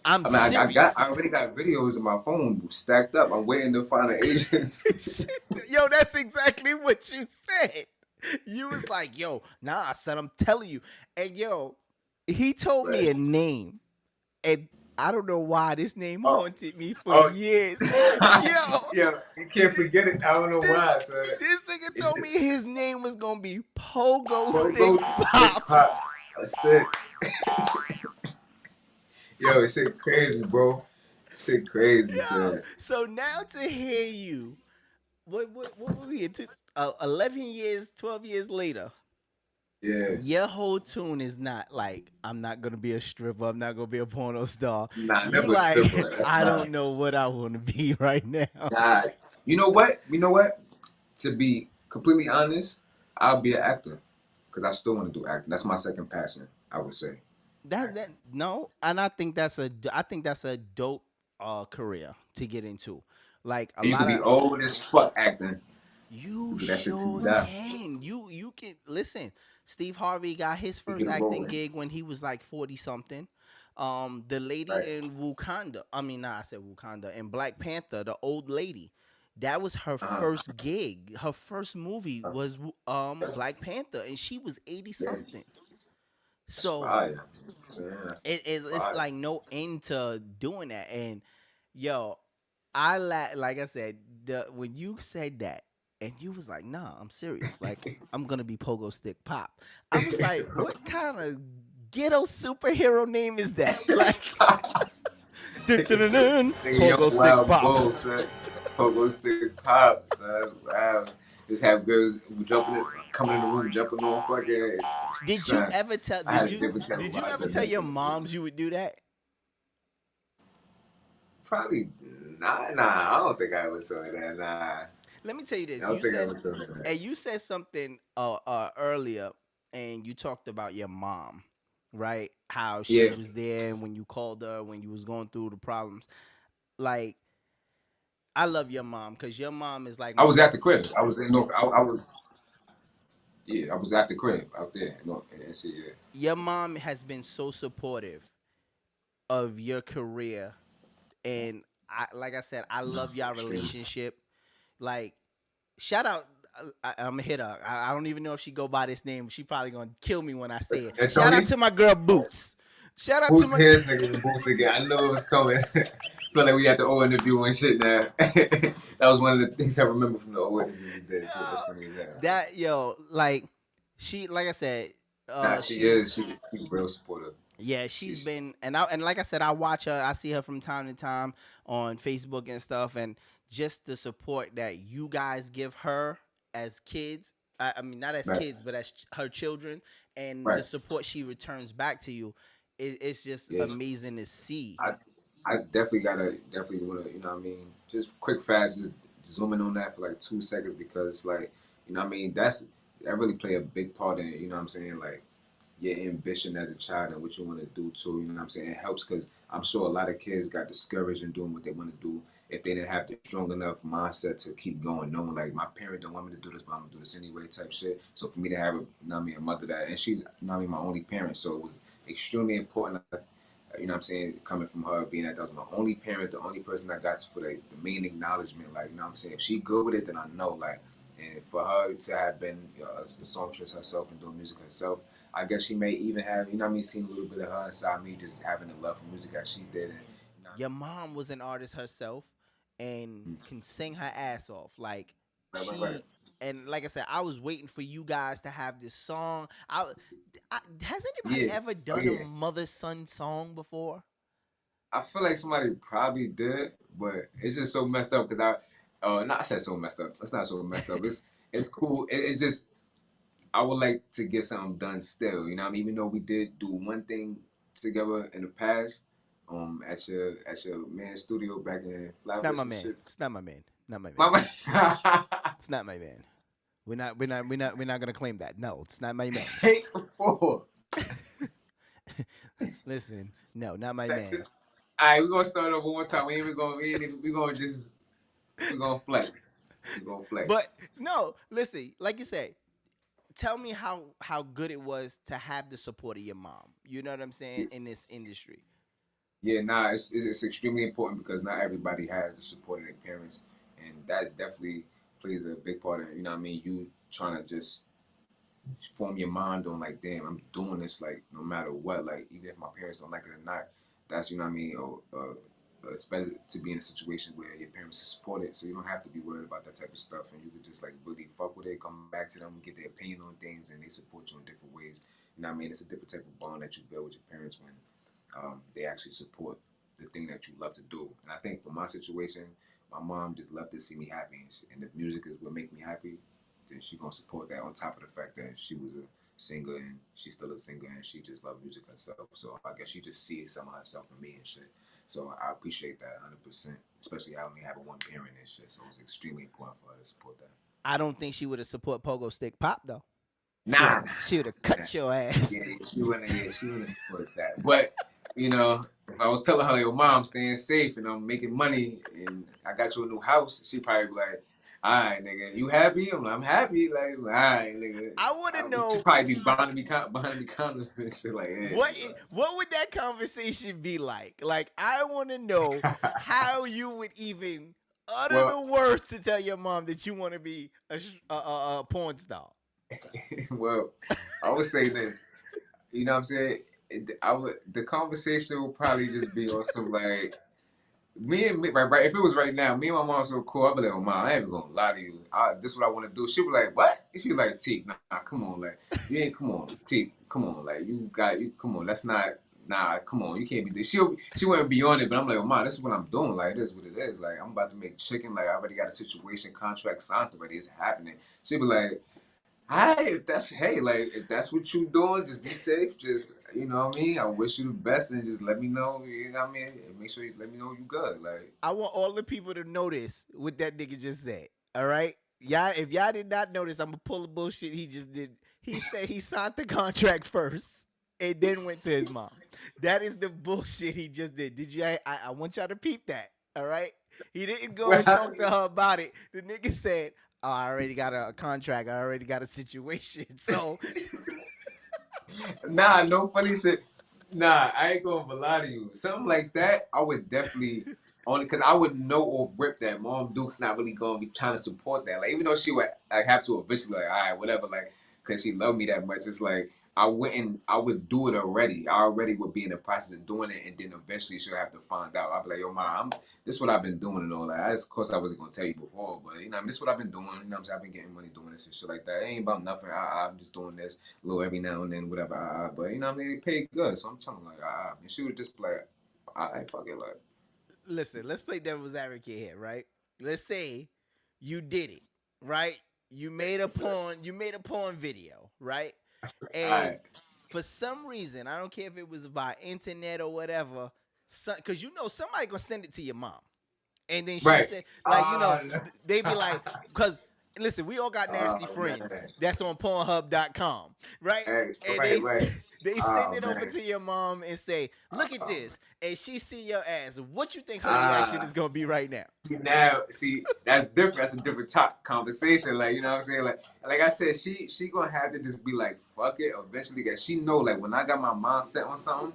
I'm serious. I already got videos on my phone stacked up. I'm waiting to find an agent. Yo, that's exactly what you said. You was like, yo, nah, I said, I'm telling you. And yo, he told me a name. And I don't know why this name haunted me for years. Yo, you can't forget it. I don't know why, son. This nigga told me his name was gonna be Pogo Stick Pop. That's it. Yo, shit crazy, bro. Shit crazy, son. So now to hear you, what would we 11 years, 12 years later? Yeah. Your whole tune is not like, I'm not gonna be a stripper, I'm not gonna be a porno star. Nah, you never like, stripper. I don't know what I wanna be right now. Nah. You know what? To be completely honest, I'll be an actor. Because I still want to do acting. That's my second passion, I would say. No, and I think that's a dope career to get into. Like you can be old as fuck acting. You sure can. You can listen. Steve Harvey got his first acting gig when he was like 40 something. The lady in Wakanda. I said Wakanda. In Black Panther, the old lady. That was her first gig. Her first movie was Black Panther, and she was 80 something. So it's like no end to doing that. And yo, like I said, when you said that, and you was like, nah, I'm serious. Like, I'm gonna be Pogo Stick Pop. I was like, what kind of ghetto superhero name is that? Like, Pogo Stick Pop. Bulls, right? Pogo Stick Pop, son. Wow. Just have girls coming in the room, jumping on fucking. Did you ever tell your moms you would do that? Probably nah. I don't think I would tell that. Nah. Let me tell you this. I don't think I would tell that. And you said something earlier, and you talked about your mom, right? How she was there when you called her, when you was going through the problems. Like, I love your mom because your mom is like. I was at the crib. I was in North. I was at the crib out there. Your mom has been so supportive of your career, and like I said, I love y'all relationship. Like, shout out. I'm gonna hit her. I don't even know if she go by this name. She probably gonna kill me when I say it. Shout out to my girl Boots. Shout out Boots to my his nigga Boots again. I know it was coming. Feel like we had the old interview and shit now. That was one of the things I remember from the old interview we did. So that's funny as that. Like I said, she's real supportive. Yeah, she's been, and like I said, I watch her. I see her from time to time on Facebook and stuff, and just the support that you guys give her as kids. I mean, not as kids, but as her children, and the support she returns back to you. It's just amazing to see. I definitely want to, you know what I mean? Just quick fast, just zooming on that for like 2 seconds because, like, you know what I mean? That really play a big part in it, you know what I'm saying? Like, your ambition as a child and what you want to do too, you know what I'm saying? It helps because I'm sure a lot of kids got discouraged in doing what they want to do if they didn't have the strong enough mindset to keep going, knowing like my parent don't want me to do this, but I'm gonna do this anyway type shit. So for me to have a mother that, and she's my only parent, so it was extremely important, you know what I'm saying, coming from her, being that was my only parent, the only person I got for the main acknowledgement, like, you know what I'm saying, if she good with it, then I know, like, and for her to have been a songstress herself and doing music herself, I guess she may even have, you know what I mean, seen a little bit of her inside me, just having the love for music as she did. And, you know, your mom was an artist herself and can sing her ass off. Like, right. And like I said, I was waiting for you guys to have this song. Has anybody ever done a mother-son song before? I feel like somebody probably did, but it's just so messed up because I said so messed up. It's not so messed up. It's cool. It's just I would like to get something done still. You know what I mean? Even though we did do one thing together in the past, at your man's studio back in Flowers. It's not my man. It's not my man. Not my man. My man. It's not my man. We're not gonna claim that. No, it's not my man. Hey, before. Listen, no, not my man. All right, we're gonna start over one time. We're gonna flex. We're gonna flex. But no, listen, like you say, tell me how good it was to have the support of your mom. You know what I'm saying, in this industry. Yeah, nah, it's extremely important because not everybody has the support of their parents, and that definitely plays a big part of it. You know what I mean? You trying to just form your mind on like, damn, I'm doing this like no matter what. Like even if my parents don't like it or not, that's, you know what I mean. It's better to be in a situation where your parents support it, so you don't have to be worried about that type of stuff, and you could just like really fuck with it, come back to them, get their opinion on things, and they support you in different ways. You know what I mean? It's a different type of bond that you build with your parents when they actually support the thing that you love to do. And I think for my situation, my mom just loved to see me happy, and if music is what make me happy, then she gonna support that on top of the fact that she was a singer and she's still a singer and she just loved music herself. So I guess she just sees some of herself in me and shit. So I appreciate that 100%, especially I only have a one parent and shit. So it's extremely important for her to support that. I don't think she would have support Pogo Stick Pop though. Nah, she would have cut your ass. Yeah, she wouldn't support that. But you know, if I was telling her, your mom staying safe and I'm making money and I got you a new house, she'd probably be like, all right, nigga, you happy? I'm happy. Like, all right, nigga. I want to know. She'd probably be behind me condoms and shit like that. What would that conversation be like? Like, I want to know how you would even utter the words to tell your mom that you want to be a porn star. Well, I would say this. You know what I'm saying? The conversation would probably just be on some like, right. If it was right now, me and my mom so cool. I'd be like, oh, Mom, I ain't even gonna lie to you. This is what I want to do. She'd be like, what? She'd be like, T, nah, come on, like, you ain't, come on, T, come on, like, come on, that's not, nah, come on, you can't be this. She wouldn't be on it, but I'm like, oh, Mom, this is what I'm doing. Like, this is what it is. Like, I'm about to make chicken. Like, I already got a situation contract signed already. It's happening. She'd be like, hey, if that's what you doing, just be safe. Just, you know what I mean? I wish you the best and just let me know, you know what I mean? And make sure you let me know you good. Like, I want all the people to notice what that nigga just said. All right? Y'all, if y'all did not notice, I'm gonna pull the bullshit he just did. He said he signed the contract first and then went to his mom. That is the bullshit he just did. Did you? I want y'all to peep that. All right? He didn't go and talk to her about it. The nigga said, oh, I already got a contract. I already got a situation. So, nah, no funny shit. Nah, I ain't gonna lie to you. Something like that, I would definitely, only because I would know off rip that Mom Duke's not really gonna be trying to support that. Like, even though she would like have to eventually, like, all right, whatever, like, because she loved me that much, it's like, I would do it already. I already would be in the process of doing it, and then eventually she'll have to find out. I'll be like, yo, Mom, this is what I've been doing and all that. Of course, I wasn't going to tell you before, but, you know, this is what I've been doing. You know what I'm saying? I've been getting money doing this and shit like that. It ain't about nothing. I'm just doing this a little every now and then, whatever. But, you know what I mean? They pay good, so I'm telling her, like, and she would just be like, all right, fuck it, like. Listen, let's play devil's advocate here, right? Let's say you did it, right? You made a porn video, right? And for some reason, I don't care if it was via internet or whatever, because you know somebody gonna send it to your mom, and then she said, like, you know, they be like, because listen, we all got nasty friends. That's on Pornhub.com, right? They send it over to your mom and say, look at this, and she see your ass. What you think her reaction is gonna be right now? Now, see, that's different. That's a different conversation. Like, you know what I'm saying? Like I said, she gonna have to just be like, fuck it. Eventually, cause she know, like, when I got my mind set on something,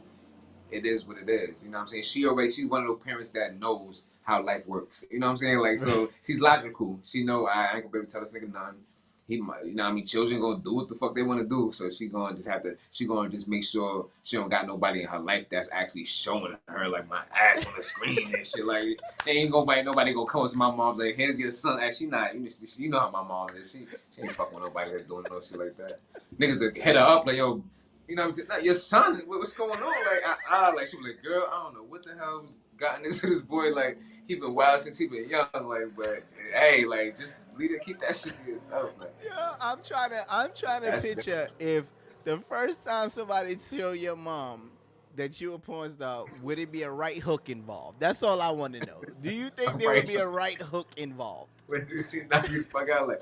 it is what it is. You know what I'm saying? She's one of those parents that knows how life works. You know what I'm saying? Like, so she's logical. She know I ain't gonna be able to tell this nigga nothing. He might, you know what I mean? Children gonna do what the fuck they want to do. So she gonna just make sure she don't got nobody in her life that's actually showing her like my ass on the screen and shit. Like, ain't nobody gonna come to my mom like, here's your son. And she not, you know how my mom is. She ain't fucking with nobody that's doing no shit like that. Niggas will hit her up like, yo, you know what I'm saying? Like, your son, what's going on? Like, she was like, girl, I don't know what the hell's gotten into this boy. Like, he been wild since he been young. Like, but hey, like, just Keep that shit to yourself, man. Yeah, I'm trying to picture if the first time somebody show your mom that you a porn star, would it be a right hook involved? That's all I want to know. Do you think there would be a right hook involved? When she knock you the fuck out, like,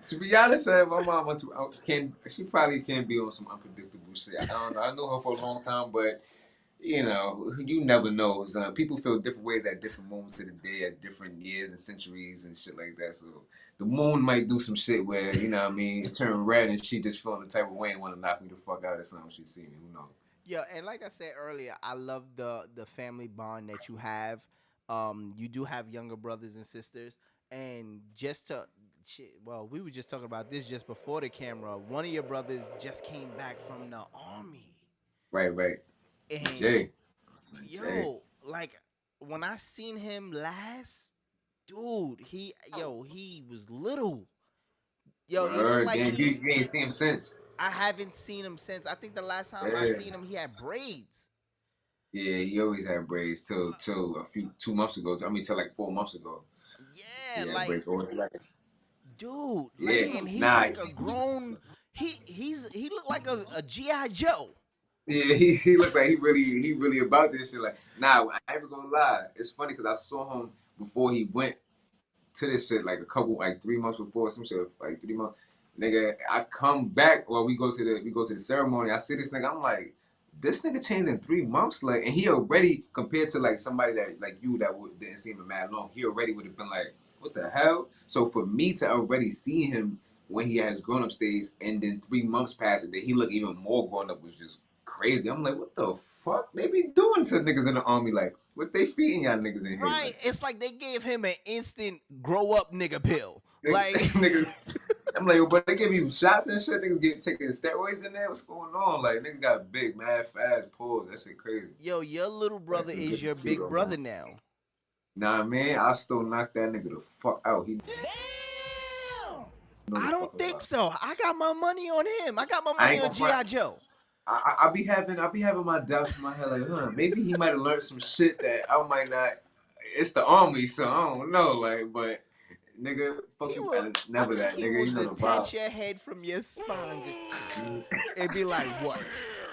to be honest, my mom she probably can be on some unpredictable shit. I don't know. I know her for a long time, but you know, you never know. People feel different ways at different moments of the day, at different years and centuries and shit like that. So the moon might do some shit where, you know what I mean, it turn red and she just feeling the type of way and want to knock me the fuck out or something. She see me, who knows? Yeah, and like I said earlier, I love the family bond that you have. You do have younger brothers and sisters, and we were just talking about this just before the camera. One of your brothers just came back from the army. Right. And Jay. Like when I seen him last, dude, he was little. Yo, he looked like you ain't seen him since. I haven't seen him since. I think the last time I seen him, he had braids. Yeah, he always had braids till 2 months ago. Till like 4 months ago. Yeah, like, dude, and he's like a grown. He looked like a G.I. Joe. Yeah, he looked like he really about this shit. Like, I ain't even gonna lie. It's funny because I saw him before he went to this shit, like 3 months before, some shit, like 3 months. Nigga, I come back, or we go to the ceremony. I see this nigga. I'm like, this nigga changed in 3 months, like, and he already, compared to like somebody that like you that didn't see him mad long, he already would have been like, what the hell? So for me to already see him when he had his grown up stage, and then 3 months passed, and then he looked even more grown up, was just crazy. I'm like, what the fuck they be doing to niggas in the army? Like, what they feeding y'all niggas in here? Right, like, it's like they gave him an instant grow up nigga pill. Like niggas. I'm like, but they give you shots and shit. Niggas taking steroids in there. What's going on? Like, niggas got big, mad, fast pulls. That shit crazy. Yo, your little brother is your big brother now. Nah, man, I still knock that nigga the fuck out. Damn! I don't think so. I got my money on him. I got my money on G.I. Joe. I be having my doubts in my head, like, maybe he might have learned some shit that I might not. It's the army, so I don't know, like, but. Nigga, fuck you, never that, nigga. You know the vibe. Detach your head from your spine. It'd be like, what?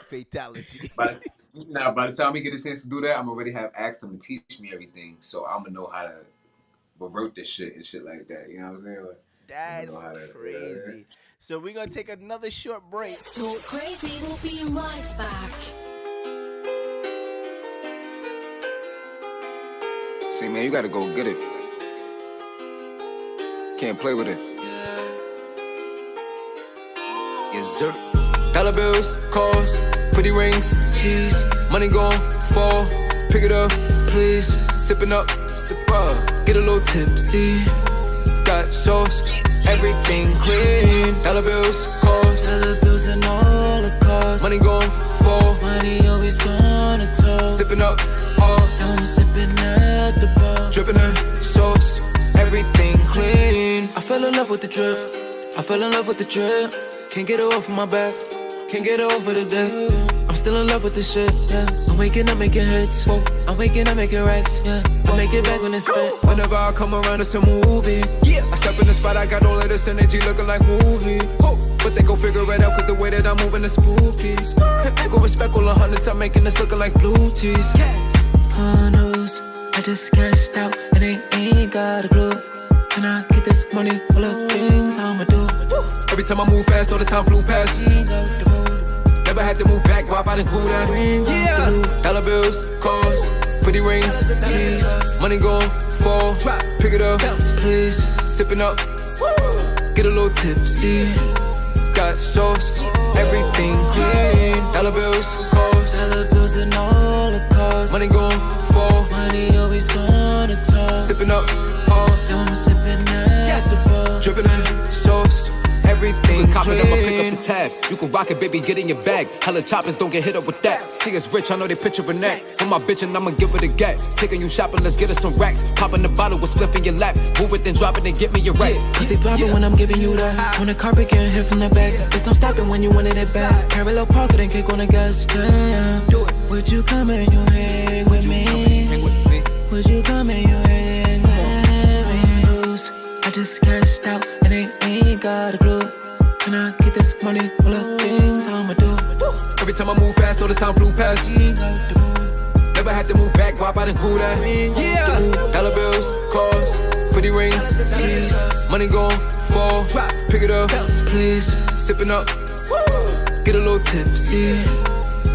Fatality. By the time we get a chance to do that, I'm already have asked him to teach me everything, so I'm gonna know how to revert this shit and shit like that. You know what I'm saying? Like, that's crazy. So we're gonna take another short break. So Crazee, we'll be right back. See, man, you gotta go get it. Can't play with it. Yes, sir. Dollar bills, calls, pretty rings, keys, money gon' fall. Pick it up, please. Sipping up, sip up. Get a little tipsy. Got sauce, everything clean. Dollar bills, calls, dollar bills and all the costs. Money gon' fall. Money always gonna talk. Sipping up, all. I'm sipping at the bar. Dripping the sauce. Everything clean. I fell in love with the drip. I fell in love with the drip. Can't get it off of my back. Can't get it over the day. I'm still in love with this shit. Yeah. I'm waking up making hits. I'm waking up making racks. Yeah. I make it back when it's spent. Whenever I come around, it's a movie. Yeah. I step in the spot, I got all of this energy looking like movie. But they go figure it out, cause the way that I'm moving is spooky. I go respect all the hundreds, I'm making this looking like blue cheese. Panos. I just cashed out and ain't got a clue. Can I get this money? All the things I'ma do. Every time I move fast, all this time flew past. Never had to move back, why I didn't glue that? Yeah. Dollar bills, calls, pretty rings, keys. Money gon' fall. Pick it up, please. Sipping up, get a little tipsy. Got sauce, everything clean. Dollar bills, calls, dollar bills and all the costs. Money gon' fall. Money always gonna talk. Sipping up, all. I'm sipping at the bar. Dripping in sauce, everything you can cop it, I'ma pick up the tab. You can rock it, baby, get in your bag. Hella choppers, don't get hit up with that. See us rich, I know they picturing that. For my bitch and I'ma give it a gap. Taking you shopping, let's get us some racks. Popping the bottle with spliff in your lap. Move it, then drop it, and get me your right. Pussy throbbing when I'm giving you that. On the carpet, getting hit from the back. There's no stopping when you wanted it back. Parallel park it and kick on the gas. Yeah. Do it. Would you come and you hang with me? Would you come and you hang with me? I just cashed out and they ain't got a clue. Can I get this money? All the things I'ma do. Every time I move fast, know the time flew past. Never had to move back, why I didn't cool that? Yeah. Dollar bills, cars, pretty rings, Please. money gon' fall. Pick it up, Please. sipping up, Get a little tipsy.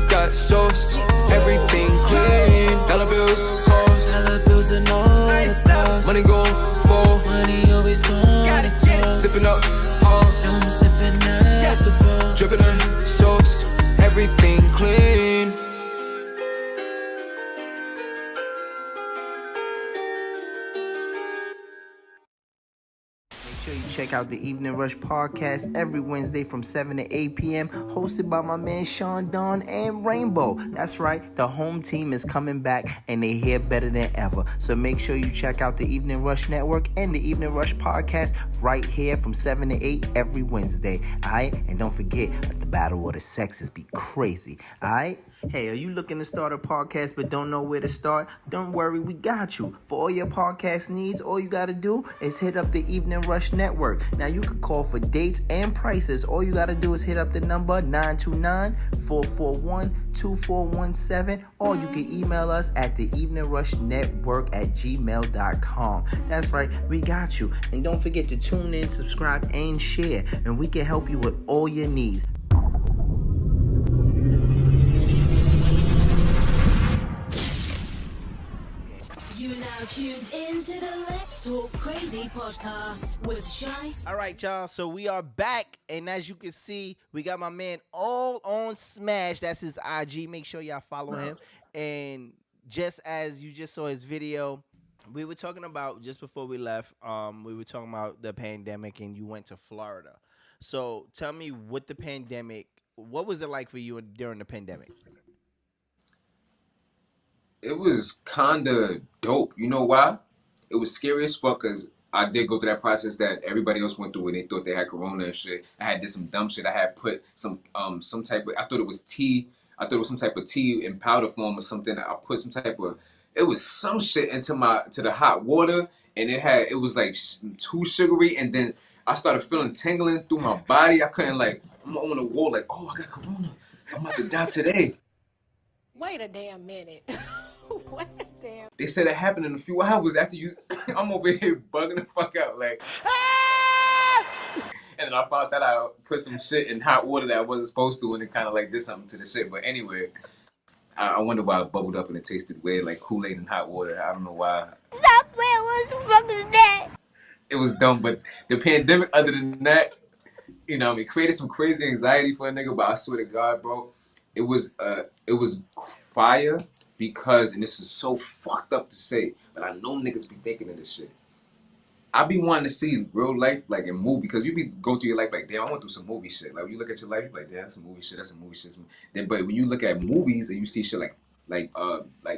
got sauce, everything clean. Dollar bills, cars, Dollar bills and all the cost. money gon' fall. Money always gonna talk. Sipping up, I'm sipping at the bar. dripping in sauce, everything clean. Make sure you check out the Evening Rush Podcast every Wednesday from 7 to 8 p.m. hosted by my man Sean Don and Rainbow. That's right, the home team is coming back and they here better than ever. So make sure you check out the Evening Rush Network and the Evening Rush Podcast right here from 7 to 8 every Wednesday. Alright? And don't forget, the Battle of the Sexes be crazy. Alright? Hey, are you looking to start a podcast but don't know where to start? Don't worry, we got you. For all your podcast needs, all you got to do is hit up the Evening Rush Network. Now, you can call for dates and prices. All you got to do is hit up the number 929-441-2417, or you can email us at the eveningrushnetwork@gmail.com. That's right, we got you. And don't forget to tune in, subscribe, and share, and we can help you with all your needs. Tuned into the Let's Talk Crazy podcast with Shy. All right, y'all. So we are back, and as you can see, we got my man all on Smash. That's his IG. Make sure y'all follow him. And just as you just saw his video, we were talking about just before we left. We were talking about the pandemic, and you went to Florida. So tell me, with the pandemic, what was it like for you during the pandemic? It was kinda dope. You know why? It was scary as fuck because I did go through that process that everybody else went through when they thought they had corona and shit. I had did some dumb shit. I had put some type of, I thought it was tea. I thought it was some type of tea in powder form or something. I put some type of, it was some shit into the hot water, and it was like too sugary, and then I started feeling tingling through my body. I couldn't, like, I'm on the wall like, oh, I got corona. I'm about to die today. Wait a damn minute. Wait a damn. They said it happened in a few hours after you. I'm over here bugging the fuck out, like. And then I found that I put some shit in hot water that I wasn't supposed to, and it kind of like did something to the shit. But anyway, I wonder why it bubbled up and it tasted weird, like Kool-Aid in hot water. I don't know why. Stop playing. What the fuck is that? It was dumb, but the pandemic, other than that, you know, it created some crazy anxiety for a nigga. But I swear to God, bro, it was fire. Because, and this is so fucked up to say, but I know niggas be thinking of this shit. I be wanting to see real life, like in movie, because you be going through your life like, damn, I went through some movie shit. Like, when you look at your life, you're like, damn, that's some movie shit, that's some movie shit. Then, but when you look at movies and you see shit like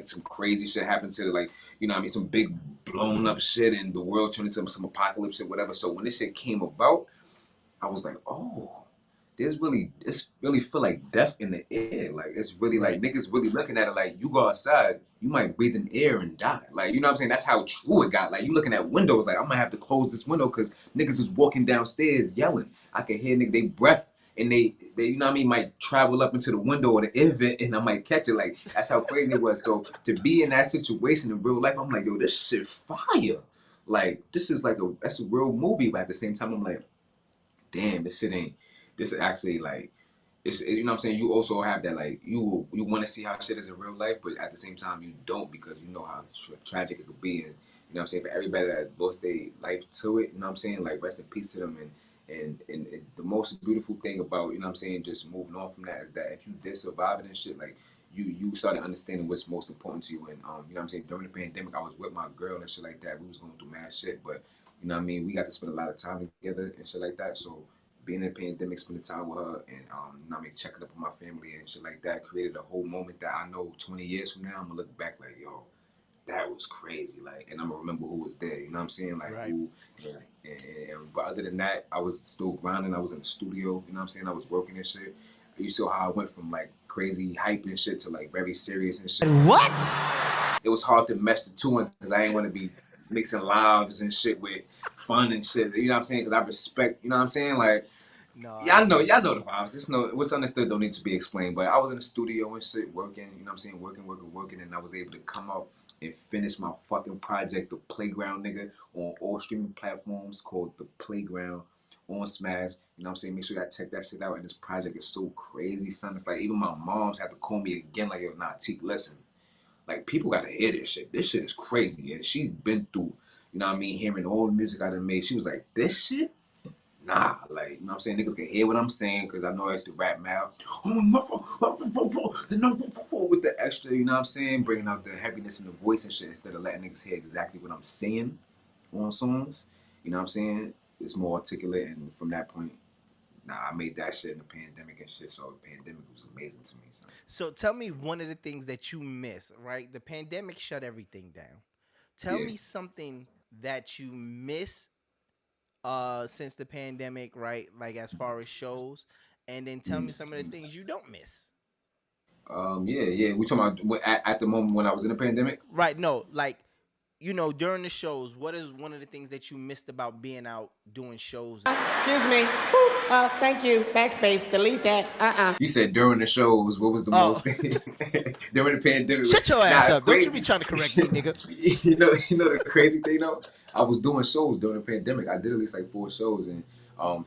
some crazy shit happen to, like, you know what I mean, some big blown up shit and the world turned into some apocalypse shit, whatever. So when this shit came about, I was like, oh, this really feel like death in the air. Like, it's really like niggas really looking at it like, you go outside, you might breathe in air and die. Like, you know what I'm saying? That's how true it got. Like, you looking at windows like, I might have to close this window because niggas is walking downstairs yelling. I can hear niggas, they breath, and they you know what I mean, might travel up into the window or the air vent, and I might catch it. Like, that's how crazy it was. So to be in that situation in real life, I'm like, yo, this shit fire. Like, this is like that's a real movie. But at the same time, I'm like, damn, this is actually like, it's, you know what I'm saying? You also have that, like, you want to see how shit is in real life, but at the same time you don't, because you know how tragic it could be. And you know what I'm saying? For everybody that lost their life to it, you know what I'm saying? Like, rest in peace to them. And the most beautiful thing about, you know what I'm saying, just moving on from that is that if you did survive it and shit, like, you started understanding what's most important to you. And you know what I'm saying? During the pandemic, I was with my girl and shit like that. We was going through mad shit, but you know what I mean? We got to spend a lot of time together and shit like that. So being in the pandemic, spending time with her, and you know what I mean, checking up on my family and shit like that, created a whole moment that I know 20 years from now, I'm gonna look back like, yo, that was crazy. Like, and I'm gonna remember who was there. You know what I'm saying? Like, right. Who. But other than that, I was still grinding. I was in the studio. You know what I'm saying? I was working and shit. You saw how I went from like crazy hype and shit to like very serious and shit. What? It was hard to mesh the two in because I ain't want to be mixing lives and shit with fun and shit. You know what I'm saying? Because I respect. You know what I'm saying? Like, y'all know the vibes. It's what's understood don't need to be explained. But I was in the studio and shit working. You know what I'm saying? Working, and I was able to come out and finish my fucking project, The Playground, nigga, on all streaming platforms called The Playground. OnSmash, you know what I'm saying? Make sure y'all check that shit out. And this project is so crazy, son. It's like even my moms had to call me again, like, yo, nah, Teak, listen. Like, people gotta hear this shit. This shit is crazy. And she's been through, you know what I mean, hearing all the music I done made. She was like, this shit? Nah, like, you know what I'm saying? Niggas can hear what I'm saying, because I know I used to rap mouth. With the extra, you know what I'm saying? Bringing out the heaviness in the voice and shit instead of letting niggas hear exactly what I'm saying on songs. You know what I'm saying? It's more articulate, and from that point, I made that shit in the pandemic and shit, so the pandemic was amazing to me. So tell me one of the things that you miss, right? The pandemic shut everything down. Tell me something that you miss since the pandemic, right? Like as far as shows, and then tell me some of the things you don't miss. Yeah. We talking about at the moment when I was in the pandemic? Right, no, like, you know, during the shows, what is one of the things that you missed about being out doing shows? Excuse me. Thank you. Backspace. Delete that. You said during the shows, what was the most during the pandemic? Shut your ass up. Don't you be trying to correct me, nigga. you know the crazy thing though? I was doing shows during the pandemic. I did at least like 4 shows, and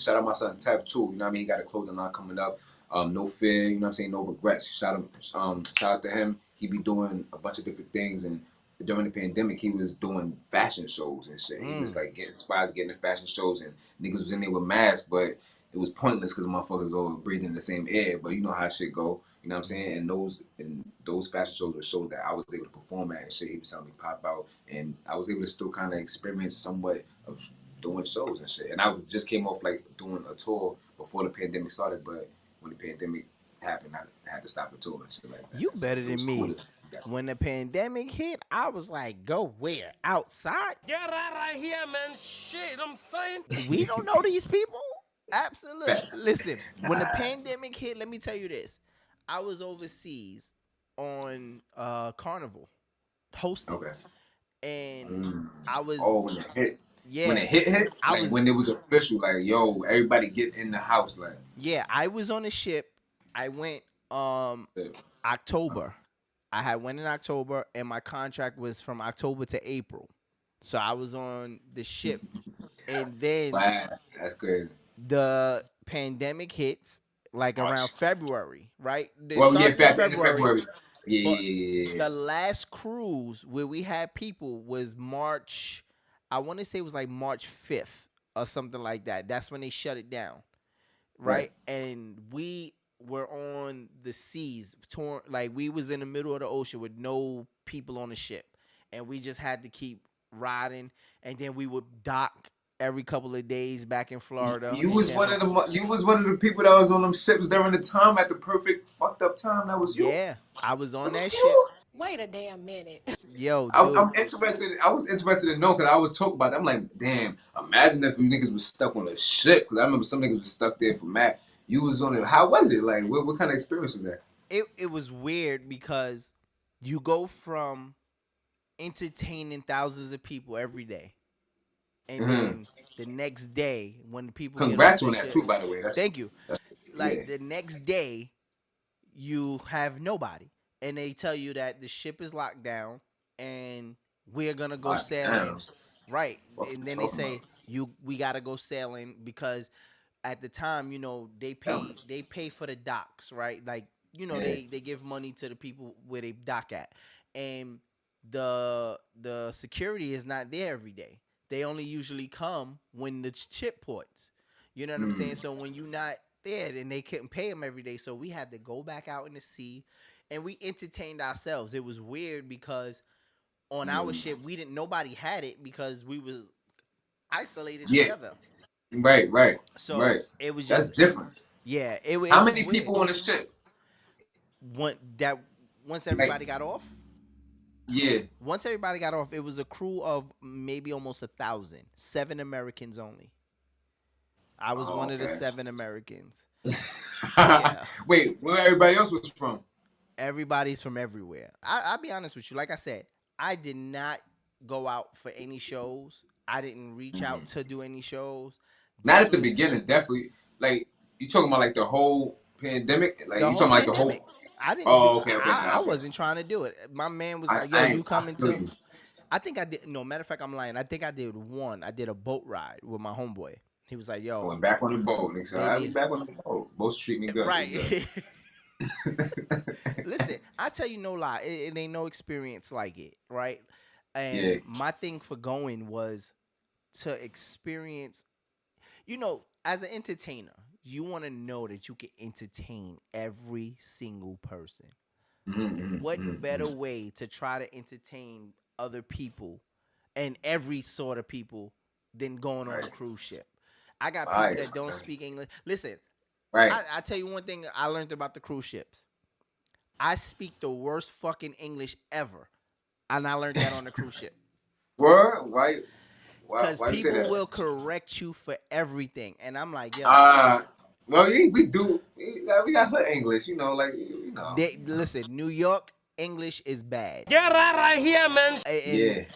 shout out my son Tab too. You know what I mean? He got a clothing line coming up. No fear, you know what I'm saying? No regrets. Shout out to him. He be doing a bunch of different things, and during the pandemic, he was doing fashion shows and shit. He was like getting spies, getting in fashion shows, and niggas was in there with masks, but it was pointless because motherfuckers all breathing the same air. But you know how shit go, you know what I'm saying? And those fashion shows were shows that I was able to perform at and shit. He was telling me pop out, and I was able to still kind of experiment somewhat of doing shows and shit. And I just came off like doing a tour before the pandemic started, but when the pandemic happened, I had to stop the tour and shit like that. You better than me. When the pandemic hit, I was like, go where? Outside? Get out of here, man. Shit, I'm saying. We don't know these people? Absolutely. Listen, when the pandemic hit, let me tell you this. I was overseas on Carnival hosting. Okay. And I was... Oh, when it hit? Yeah. When it hit? Like when it was official, like, yo, everybody get in the house, like. Yeah, I was on a ship. I went October. I went in October, and my contract was from October to April. So I was on the ship. And then wow, that's crazy. The pandemic hits like around February, right? February. Yeah. The last cruise where we had people was March, I want to say it was like March 5th or something like that. That's when they shut it down, right? And we were on the seas, like we was in the middle of the ocean with no people on the ship, and we just had to keep riding, and then we would dock every couple of days back in Florida. You was one of the people that was on them ships during the time at the perfect fucked up time. That was you. Yeah, I was on that ship. Wait a damn minute. Yo, dude. I'm interested. I was interested to know because I was talking about it. I'm like, damn. Imagine if you niggas was stuck on a ship, because I remember some niggas was stuck there for mad. You was on it. How was it? Like, what kind of experience was that? It was weird because you go from entertaining thousands of people every day, and then the next day when the people congrats on that too, by the way. Thank you. The next day you have nobody, and they tell you that the ship is locked down and we're gonna go sailing. Right, and then they say we gotta go sailing because at the time, you know, they pay for the docks, right? Like, you know, they give money to the people where they dock at, and the security is not there every day. They only usually come when the ship ports. You know what I'm saying? So when you're not there, then they couldn't pay them every day. So we had to go back out in the sea, and we entertained ourselves. It was weird because on our ship, nobody had it because we was isolated together. Right. So it was just that's different. Yeah. How many people on the ship? Once everybody got off. Yeah. Once everybody got off, it was a crew of maybe almost 1,000. 7 Americans only. I was one of the 7 Americans. Yeah. Wait, where everybody else was from? Everybody's from everywhere. I'll be honest with you. Like I said, I did not go out for any shows. I didn't reach out to do any shows. Not at the beginning, definitely. Like, you talking about like the whole pandemic? Like, you talking about like the whole... I didn't. Oh, okay. I wasn't trying to do it. My man was like, "Yo, you coming too?" I think I did. No, matter of fact, I'm lying. I think I did one. I did a boat ride with my homeboy. He was like, "Yo, going back on the boat." Nigga. So I was back on the boat. Boats treat me good. Right. Listen, I tell you no lie. It ain't no experience like it, right? And my thing for going was to experience. You know, as an entertainer, you want to know that you can entertain every single person. What better way to try to entertain other people and every sort of people than going on a cruise ship? I got people that don't speak English. Listen, I tell you one thing I learned about the cruise ships. I speak the worst fucking English ever, and I learned that on the cruise ship. Word? Why? Because people will correct you for everything, and I'm like, yo. Well, we do. We got hood English, you know, like you know. Listen, New York English is bad. Get right here, man.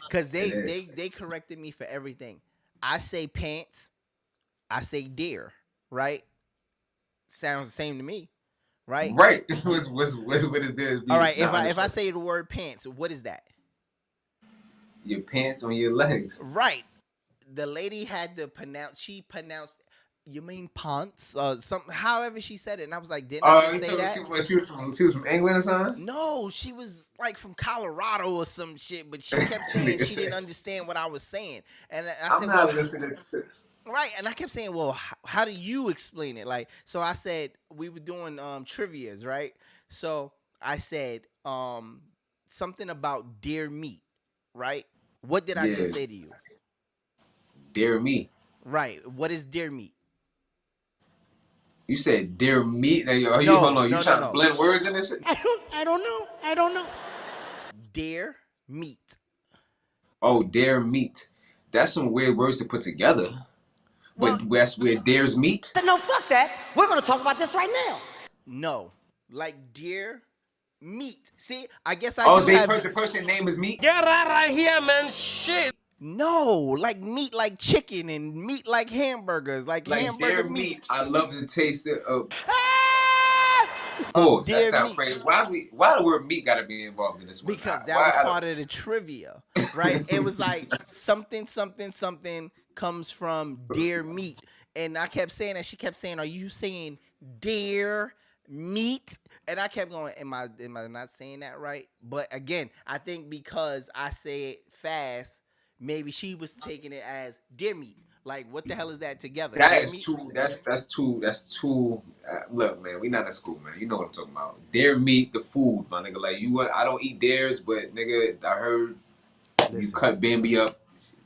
Because they corrected me for everything. I say pants. I say deer. Right? Sounds the same to me. Right? Right. What is there? All right. If I say the word pants, what is that? Your pants on your legs. Right. The lady had to pronounce. She pronounced. You mean pants? However she said it, and I was like, didn't I just say that? She was from England or something? No, she was like from Colorado or some shit, but she kept saying she didn't understand what I was saying, and I said, "I'm not listening to." Right, and I kept saying, "Well, how do you explain it?" Like, so I said we were doing trivias, right? So I said something about deer meat, right? What did I just say to you? Deer meat. Right. What is deer meat? You said deer meat. Hold on. You trying to blend words in this shit? I don't know. Deer meat. Oh, deer meat. That's some weird words to put together. But that's where deers meet? No, fuck that. We're going to talk about this right now. No. Like deer meat. See, I guess heard the person's name is meat? Get right here, man. Shit. No, like meat like chicken and meat like hamburgers. Like hamburger deer meat. I love the taste of... Oh, that sounds crazy. Why the word meat got to be involved in this one? Because that was part of the trivia, right? It was like something comes from deer meat. And I kept saying that. She kept saying, are you saying deer meat? And I kept going, am I not saying that right? But again, I think because I say it fast, maybe she was taking it as deer meat. Like, what the hell is that together? That's too. Look, man, we not in school, man. You know what I'm talking about. Deer meat, the food, my nigga. Like, I don't eat deers, but nigga, I heard you cut Bambi up.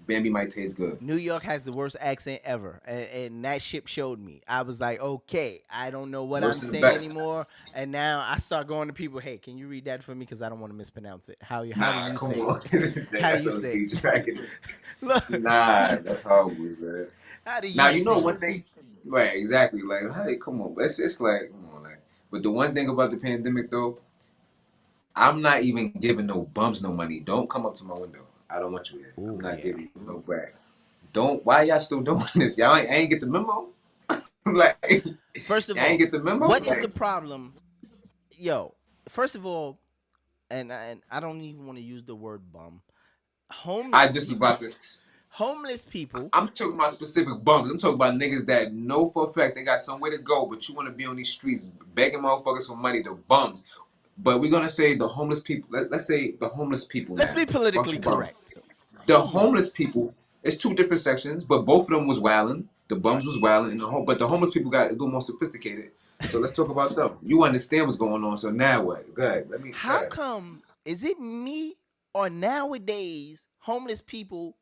Bambi might taste good. New York has the worst accent ever, and that shit showed me. I was like, okay, I don't know what I'm saying anymore. And now I start going to people, hey, can you read that for me? Because I don't want to mispronounce it. How do you say it? How do you say it? Nah, that's horrible, man. How do you now, you know one thing? Right, exactly. Like, hey, come on. It's just like, come on. Like, but the one thing about the pandemic, though, I'm not even giving no bums no money. Don't come up to my window. I don't want you here. I'm not giving you no brag. Why y'all still doing this? Y'all ain't get the memo? Like, first of all, ain't get the memo? What is the problem? Yo, first of all, and I don't even want to use the word bum. Homeless people. I'm talking about specific bums. I'm talking about niggas that know for a fact they got somewhere to go, but you want to be on these streets begging motherfuckers for money. The bums. But we're going to say the homeless people. Let's say the homeless people. Let's be politically correct. The homeless people, it's two different sections, but both of them was wilding. The bums was wilding, but the homeless people got a little more sophisticated. So let's talk about them. You understand what's going on, so now what? Go ahead. How come, is it me or nowadays homeless people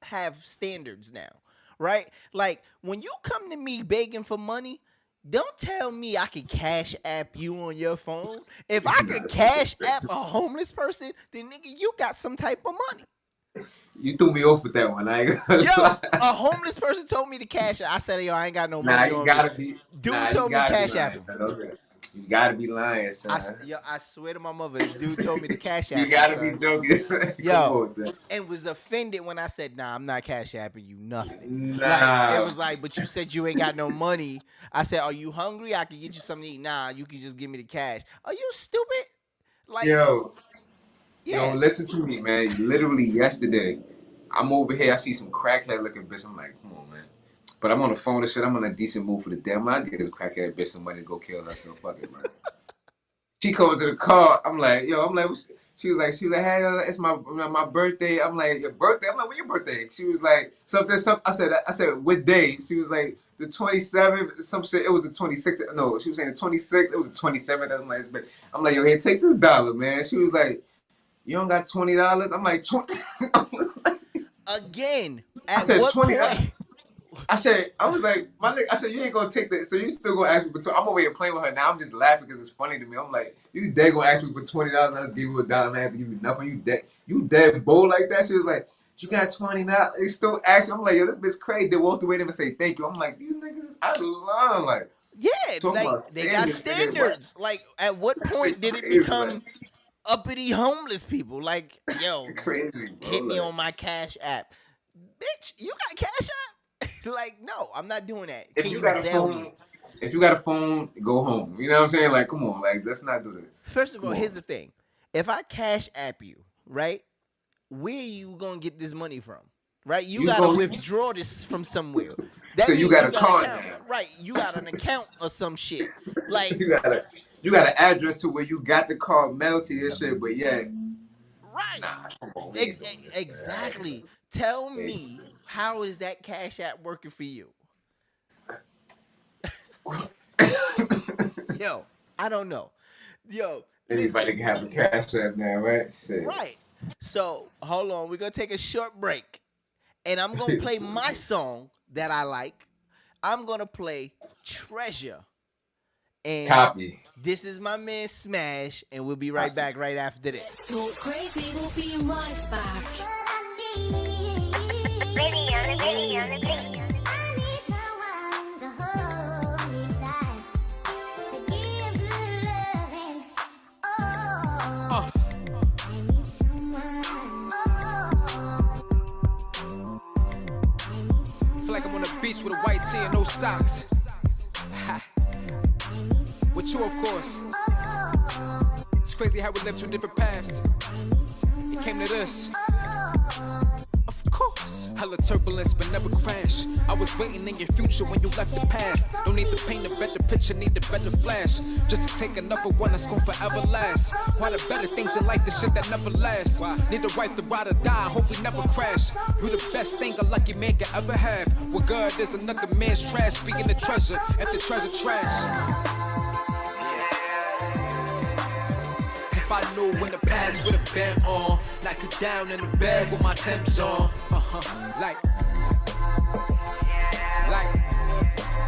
have standards now, right? Like, when you come to me begging for money, don't tell me I can cash app you on your phone. If I could cash app a homeless person, then nigga, you got some type of money. You threw me off with that one. Yo, a homeless person told me to cash app. I said, yo, I ain't got no money. You gotta be. Dude told me cash app him. Okay. You gotta be lying, son. I swear to my mother, this dude told me to cash app. You gotta be joking, son. Yo, Come on, son. and was offended when I said, "Nah, I'm not cash apping you nothing." Nah. Like, it was like, "But you said you ain't got no money." I said, "Are you hungry? I can get you something to eat." Nah, you can just give me the cash. Are you stupid? Like, Yo, listen to me, man. Literally yesterday, I'm over here. I see some crackhead looking bitch. I'm like, come on, man. But I'm on the phone and shit. I'm in a decent mood for the day. I'm like, I get this crackhead bitch some money to go kill herself. Fuck it, man. She comes to the car. I'm like, she was like, hey, it's my birthday. I'm like, your birthday? I'm like, when your birthday? She was like, something. I said, what day? She was like, the 27th, some shit. It was the 26th. No, she was saying the 26th. It was the 27th. I'm like, yo, here, take this $1, man. She was like, you don't got $20? I'm like, 20. Again, I said, 20. I was like, my nigga, I said, you ain't gonna take that, so you still gonna ask me for $20. I'm over here playing with her now. I'm just laughing because it's funny to me. I'm like, you dead gonna ask me for $20? I just gave you $1 and I have to give you nothing. You dead bold like that? She was like, you got $20? They still ask me. I'm like, yo, this bitch crazy. They walked away and say thank you. I'm like, these niggas is out of line. Like, yeah, like they got standards. Like, at what point did it become uppity homeless people? Like, yo, crazy, bro. Hit me on my Cash App, bitch. You got Cash App? Like, no, I'm not doing that. If you got a phone, go home. You know what I'm saying? Like, come on, like, let's not do that. First of all, here's the thing: if I Cash App you, right, where you gonna get this money from? Right, you gotta withdraw this from somewhere. So you got a card now, right? You got an account or some shit. Like you got an address to where you got the card mailed to your shit, but yeah, right? Nah, come on, exactly. Tell me, how is that Cash App working for you? Yo, I don't know. Yo, anybody can have a Cash App now, right? Shit. Right. So hold on, we're gonna take a short break, and I'm gonna play my song that I like. I'm gonna play Treasure. And copy. This is my man Smash, and we'll be right back right after this. So Crazee, we'll be right back. Feel like I'm on the beach with a white tee and no socks. With you, of course. It's crazy how we live two different paths. It came to this. Of course. Hella turbulence, but never crash. I was waiting in your future when you left the past. Don't need to paint a better picture, need a better flash. Just to take another one that's gonna forever last. Why the better things in life, the shit that never lasts. Need to write the ride or die, hope we never crash. You the best thing a lucky man can ever have. Well, God, there's another man's trash. Speaking of treasure, if the treasure trash. If I knew when the past would have been on, knock you down in the bed with my Temps on.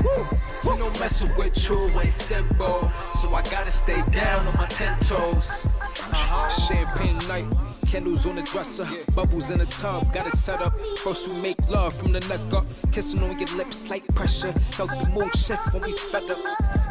Woo. We no messing with you ain't simple, so I gotta stay down on my 10 toes. Champagne night, candles on the dresser, bubbles in the tub, got it set up. First we make love from the neck up, kissing on your lips, slight pressure. Felt the mood shift when we sped up.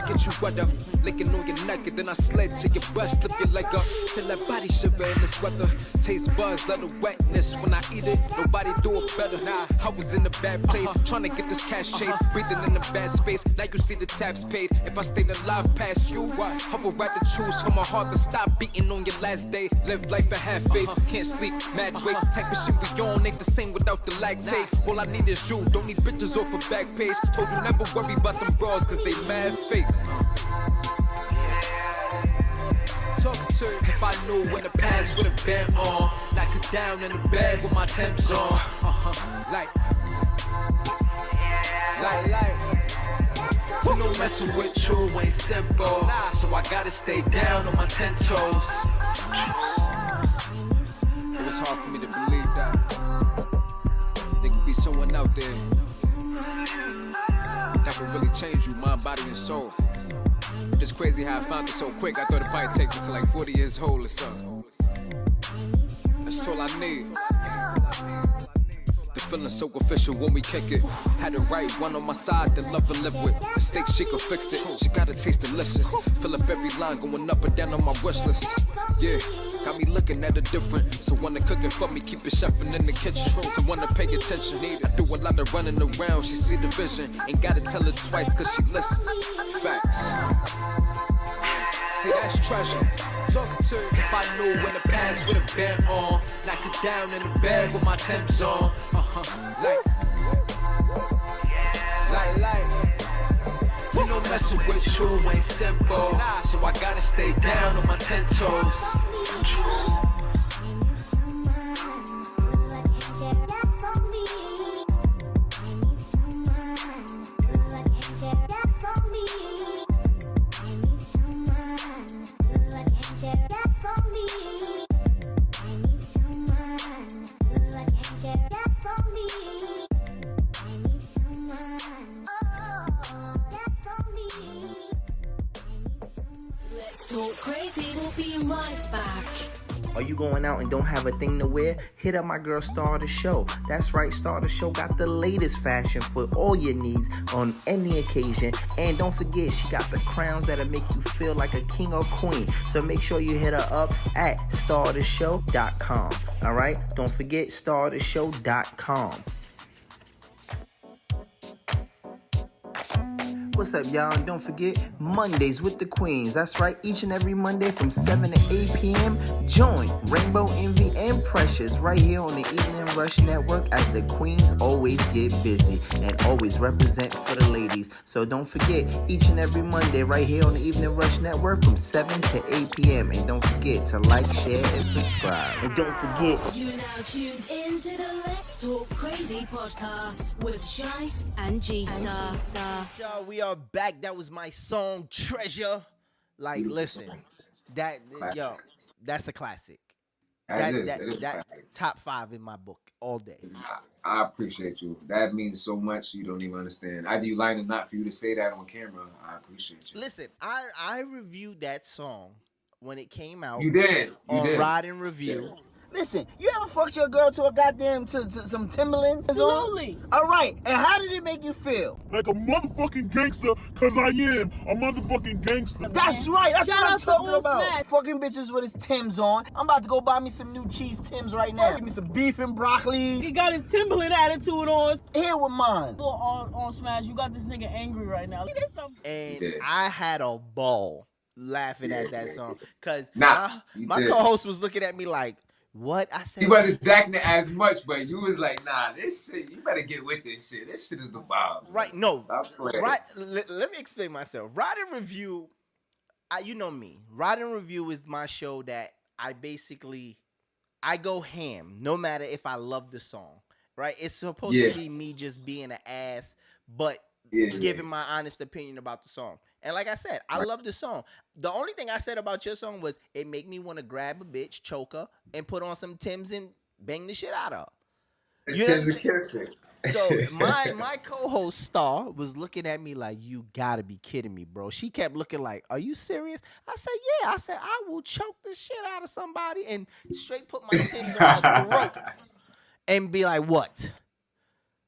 Get you wet up, licking on your neck, and then I slid to your breast, slip your leg up. Feel that body shiver in this weather. Taste buds, let the wetness when I eat it. Nobody do it better. Nah, I was in a bad place, trying to get this cash chase, breathing in a bad space. Now you see the taps paid. If I stayed alive past you, I would rather choose for my heart to stop beating on your last day. Live life and have faith. Can't sleep, mad weight. Type of shit we on ain't the same without the lactate. All I need is you. Don't need bitches off a back page. Told you never worry about them bras, cause they mad fake. Talking to you. If I knew when the past would have been on, knock you down in the bed with my Temps on. We no messing with you ain't simple, so I gotta stay down on my 10 toes. It was hard for me to believe that there could be someone out there that could really change you, mind, body, and soul. Just crazy how I found it so quick. I thought it'd probably take me to like 40 years old or something. That's all I need. The feeling so official when we kick it. Had the right one on my side that love and live with. Mistakes, she could fix it. She gotta taste delicious. Fill up every line going up and down on my wish list. Yeah, got me looking at her different. So when they cooking for me, keep it chefing in the kitchen. So when they pay attention, I do a lot of running around. She see the vision. Ain't gotta tell her twice cause she listens. Facts. See, that's treasure. Talking to her if I knew when the past would have been on. Knock it down in the bed with my Timbs on. Like, we no messing with you ain't simple. So I gotta stay down on my 10 toes. Crazee will be right back. Are you going out and don't have a thing to wear? Hit up my girl Star the Show. That's right, Star the Show got the latest fashion for all your needs on any occasion. And don't forget, she got the crowns that'll make you feel like a king or queen. So make sure you hit her up at startheshow.com. All right? Don't forget startheshow.com. What's up, y'all? And don't forget, Mondays with the Queens. That's right, each and every Monday from 7 to 8 p.m. Join Rainbow, Envy, and Precious right here on the Evening Rush Network as the Queens always get busy and always represent for the ladies. So don't forget, each and every Monday right here on the Evening Rush Network from 7 to 8 p.m. And don't forget to like, share, and subscribe. And don't forget... You now tuned into the Let's Talk Crazee podcast with Shice and G-Star. Y'all, we are back. That was my song Treasure. Like, listen, that's a classic. That top 5 in my book all day. I appreciate you. That means so much you don't even understand. Either you lying or not for you to say that on camera. I appreciate you. Listen, I reviewed that song when it came out. You did. On Ride and Review. Listen, you ever fucked your girl to a goddamn to some Timberlands? Absolutely. All right, and how did it make you feel? Like a motherfucking gangster, cause I am a motherfucking gangster. That's right, that's Shout what I'm out to talking about. OnSmash. Fucking bitches with his Timbs on. I'm about to go buy me some new cheese Timbs right now. Give me some beef and broccoli. He got his Timberland attitude on. Here with mine. On Smash, you got this nigga angry right now. He did something. And I had a ball laughing at that song. Cause my did. co-host was looking at me like, what? I said He wasn't jacking it as much, but you was like, nah, this shit, you better get with this shit. This shit is the bomb. Right, no. Right. Let me explain myself. Ride and Review, you know me. Ride and Review is my show that I go ham no matter if I love the song. Right? It's supposed to be me just being an ass, but giving my honest opinion about the song. And like I said, I love the song. The only thing I said about your song was it made me want to grab a bitch, choke her, and put on some Timbs and bang the shit out of her. Timbs and kill shit. So my co-host Star was looking at me like, you gotta be kidding me, bro. She kept looking like, are you serious? I said, yeah. I said, I will choke the shit out of somebody and straight put my Timbs on her throat and be like, what?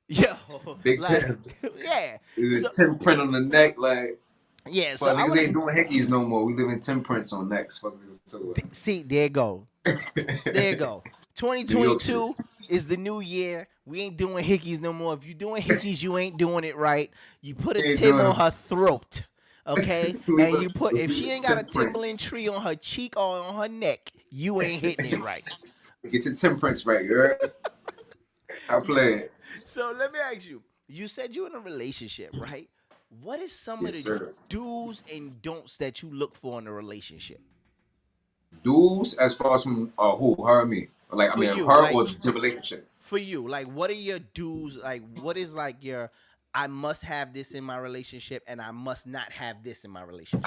Yo. Big like, Timbs. Yeah. There's a Tim print on the neck, like. Yeah, so niggas ain't doing hickeys no more. We live in Tim prints on necks. Fuck this too. See, there you go. There you go. 2022 is the new year. We ain't doing hickeys no more. If you doing hickeys, you ain't doing it right. You put a Tim on her throat, okay? And you put, if she ain't got a Timberland tree on her cheek or on her neck, you ain't hitting it right. Get your Tim prints right, you heard? I play it. So let me ask you. You said you're in a relationship, right? What is some of the do's and don'ts that you look for in a relationship? Do's as far as from who? Her or me? Like, For you, her like, or the relationship? For you, like, what are your do's? Like, what is like your, I must have this in my relationship and I must not have this in my relationship?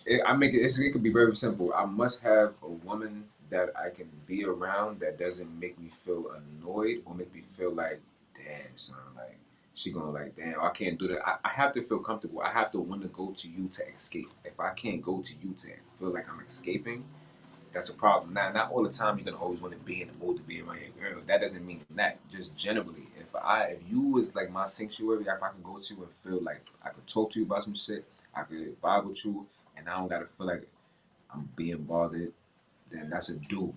It could be very simple. I must have a woman that I can be around that doesn't make me feel annoyed or make me feel like, damn, son, like, she gonna like, damn, I can't do that. I have to feel comfortable. I have to want to go to you to escape. If I can't go to you to feel like I'm escaping, that's a problem. Now, not all the time you're gonna always want to be in the mood to be around your girl. That doesn't mean that. Just generally, if you was like my sanctuary, if I could go to you and feel like I could talk to you about some shit, I could vibe with you, and I don't gotta feel like I'm being bothered, then that's a do.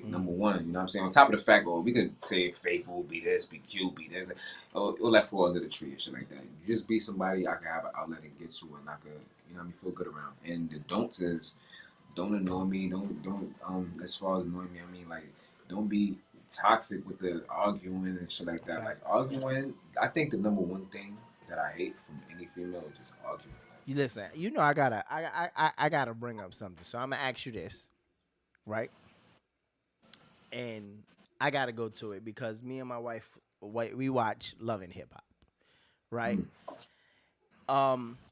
Number one, you know what I'm saying? On top of the fact, we could say faithful, be this, be cute, be this. All that fall under the tree and shit like that. You just be somebody I can have an outlet and get to, and I could, you know what I mean, feel good around. And the don'ts is, don't annoy me, don't as far as annoying me, I mean, like, don't be toxic with the arguing and shit like that. Like, arguing, I think the number one thing that I hate from any female is just arguing. You listen, you know I gotta bring up something. So I'm gonna ask you this, right? And I gotta go to it because me and my wife, we watch Love and Hip Hop, right?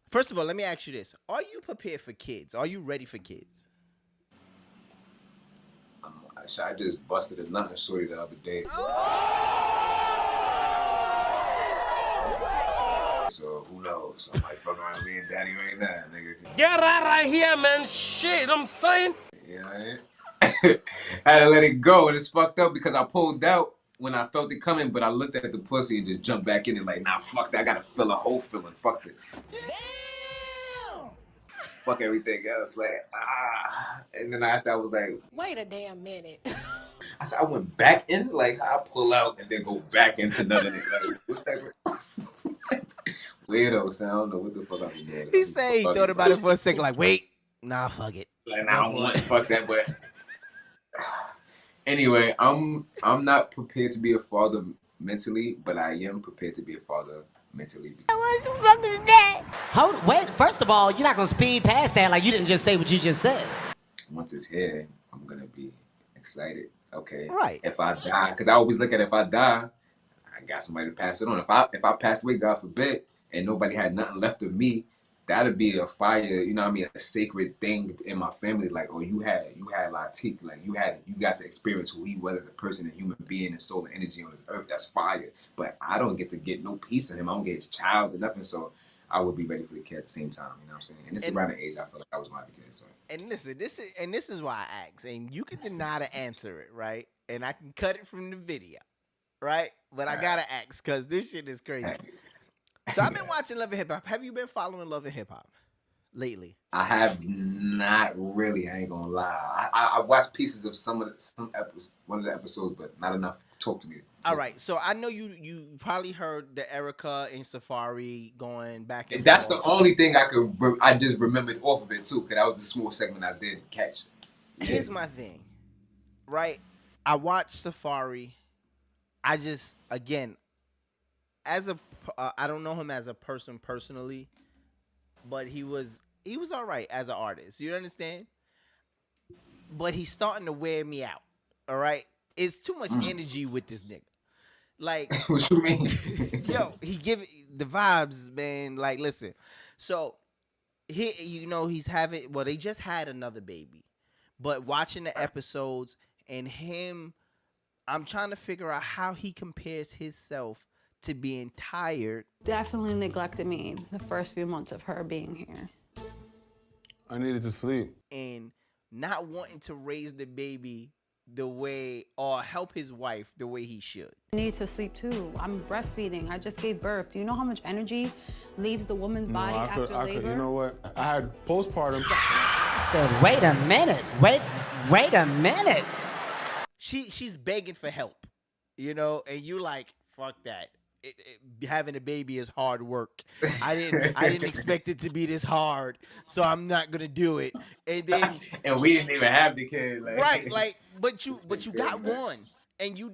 First of all, let me ask you this: are you prepared for kids? Are you ready for kids? I just busted a nut and shorty the other day. So who knows? I might fuck around being daddy right now, nigga. Get out of here, man. Shit, I'm saying. Yeah, I had to let it go, and it's fucked up because I pulled out when I felt it coming, but I looked at the pussy and just jumped back in it like, nah, fuck that. I gotta feel a whole feeling. Fuck it. Damn. Fuck everything else. Like, And then after I was like, wait a damn minute. I said, I went back in, like, I pull out and then go back into another nigga. Like, what's that? Weirdo, so I don't know what the fuck I'm doing. He said he thought about it for a second, like, wait, nah, fuck it. Like, nah, I don't want to fuck that, but anyway, I'm not prepared to be a father mentally, but I am prepared to be a father mentally. What the fuck is that? Wait, first of all, you're not gonna speed past that like you didn't just say what you just said. Once it's here, I'm gonna be excited. Okay. Right. If I die, because I always look at it, if I die, I got somebody to pass it on. If I passed away, God forbid, and nobody had nothing left of me, that'd be a fire, you know what I mean, a sacred thing in my family. Like, oh, you had Latik, like you got to experience who he was as a person, a human being, and soul and energy on this earth. That's fire. But I don't get to get no piece of him. I don't get his child or nothing. So I would be ready for the kid at the same time. You know what I'm saying? And this is around the age I feel like I was my kid. So. And listen, this is why I ask, and you can deny to answer it, right? And I can cut it from the video, right? But I gotta ask because this shit is crazy. So I've been watching Love and Hip Hop. Have you been following Love and Hip Hop lately? I have not really. I ain't gonna lie. I watched pieces of one of the episodes, but not enough. Talk to me. All right. So I know you probably heard the Erica and Safari going back and that's forth. the only thing I just remembered off of it too, because that was a small segment I did catch. Yeah. Here's my thing, right? I watched Safari. I just, again, I don't know him as a person personally, but he was all right as an artist. You understand? But he's starting to wear me out. All right, it's too much energy with this nigga. Like, what you mean? Yo, he give the vibes, man. Like, listen. So he's having. Well, they just had another baby, but watching the episodes and him, I'm trying to figure out how he compares himself to being tired. Definitely neglected me the first few months of her being here. I needed to sleep. And not wanting to raise the baby the way, or help his wife the way he should. I need to sleep too. I'm breastfeeding. I just gave birth. Do you know how much energy leaves the woman's body after labor? You know what? I had postpartum. I said, wait a minute. Wait a minute. She's begging for help, you know, and you like, fuck that. Having a baby is hard work. I didn't expect it to be this hard, so I'm not gonna do it. And then and we didn't even have the kid, like. Right? Like, but you got one, and you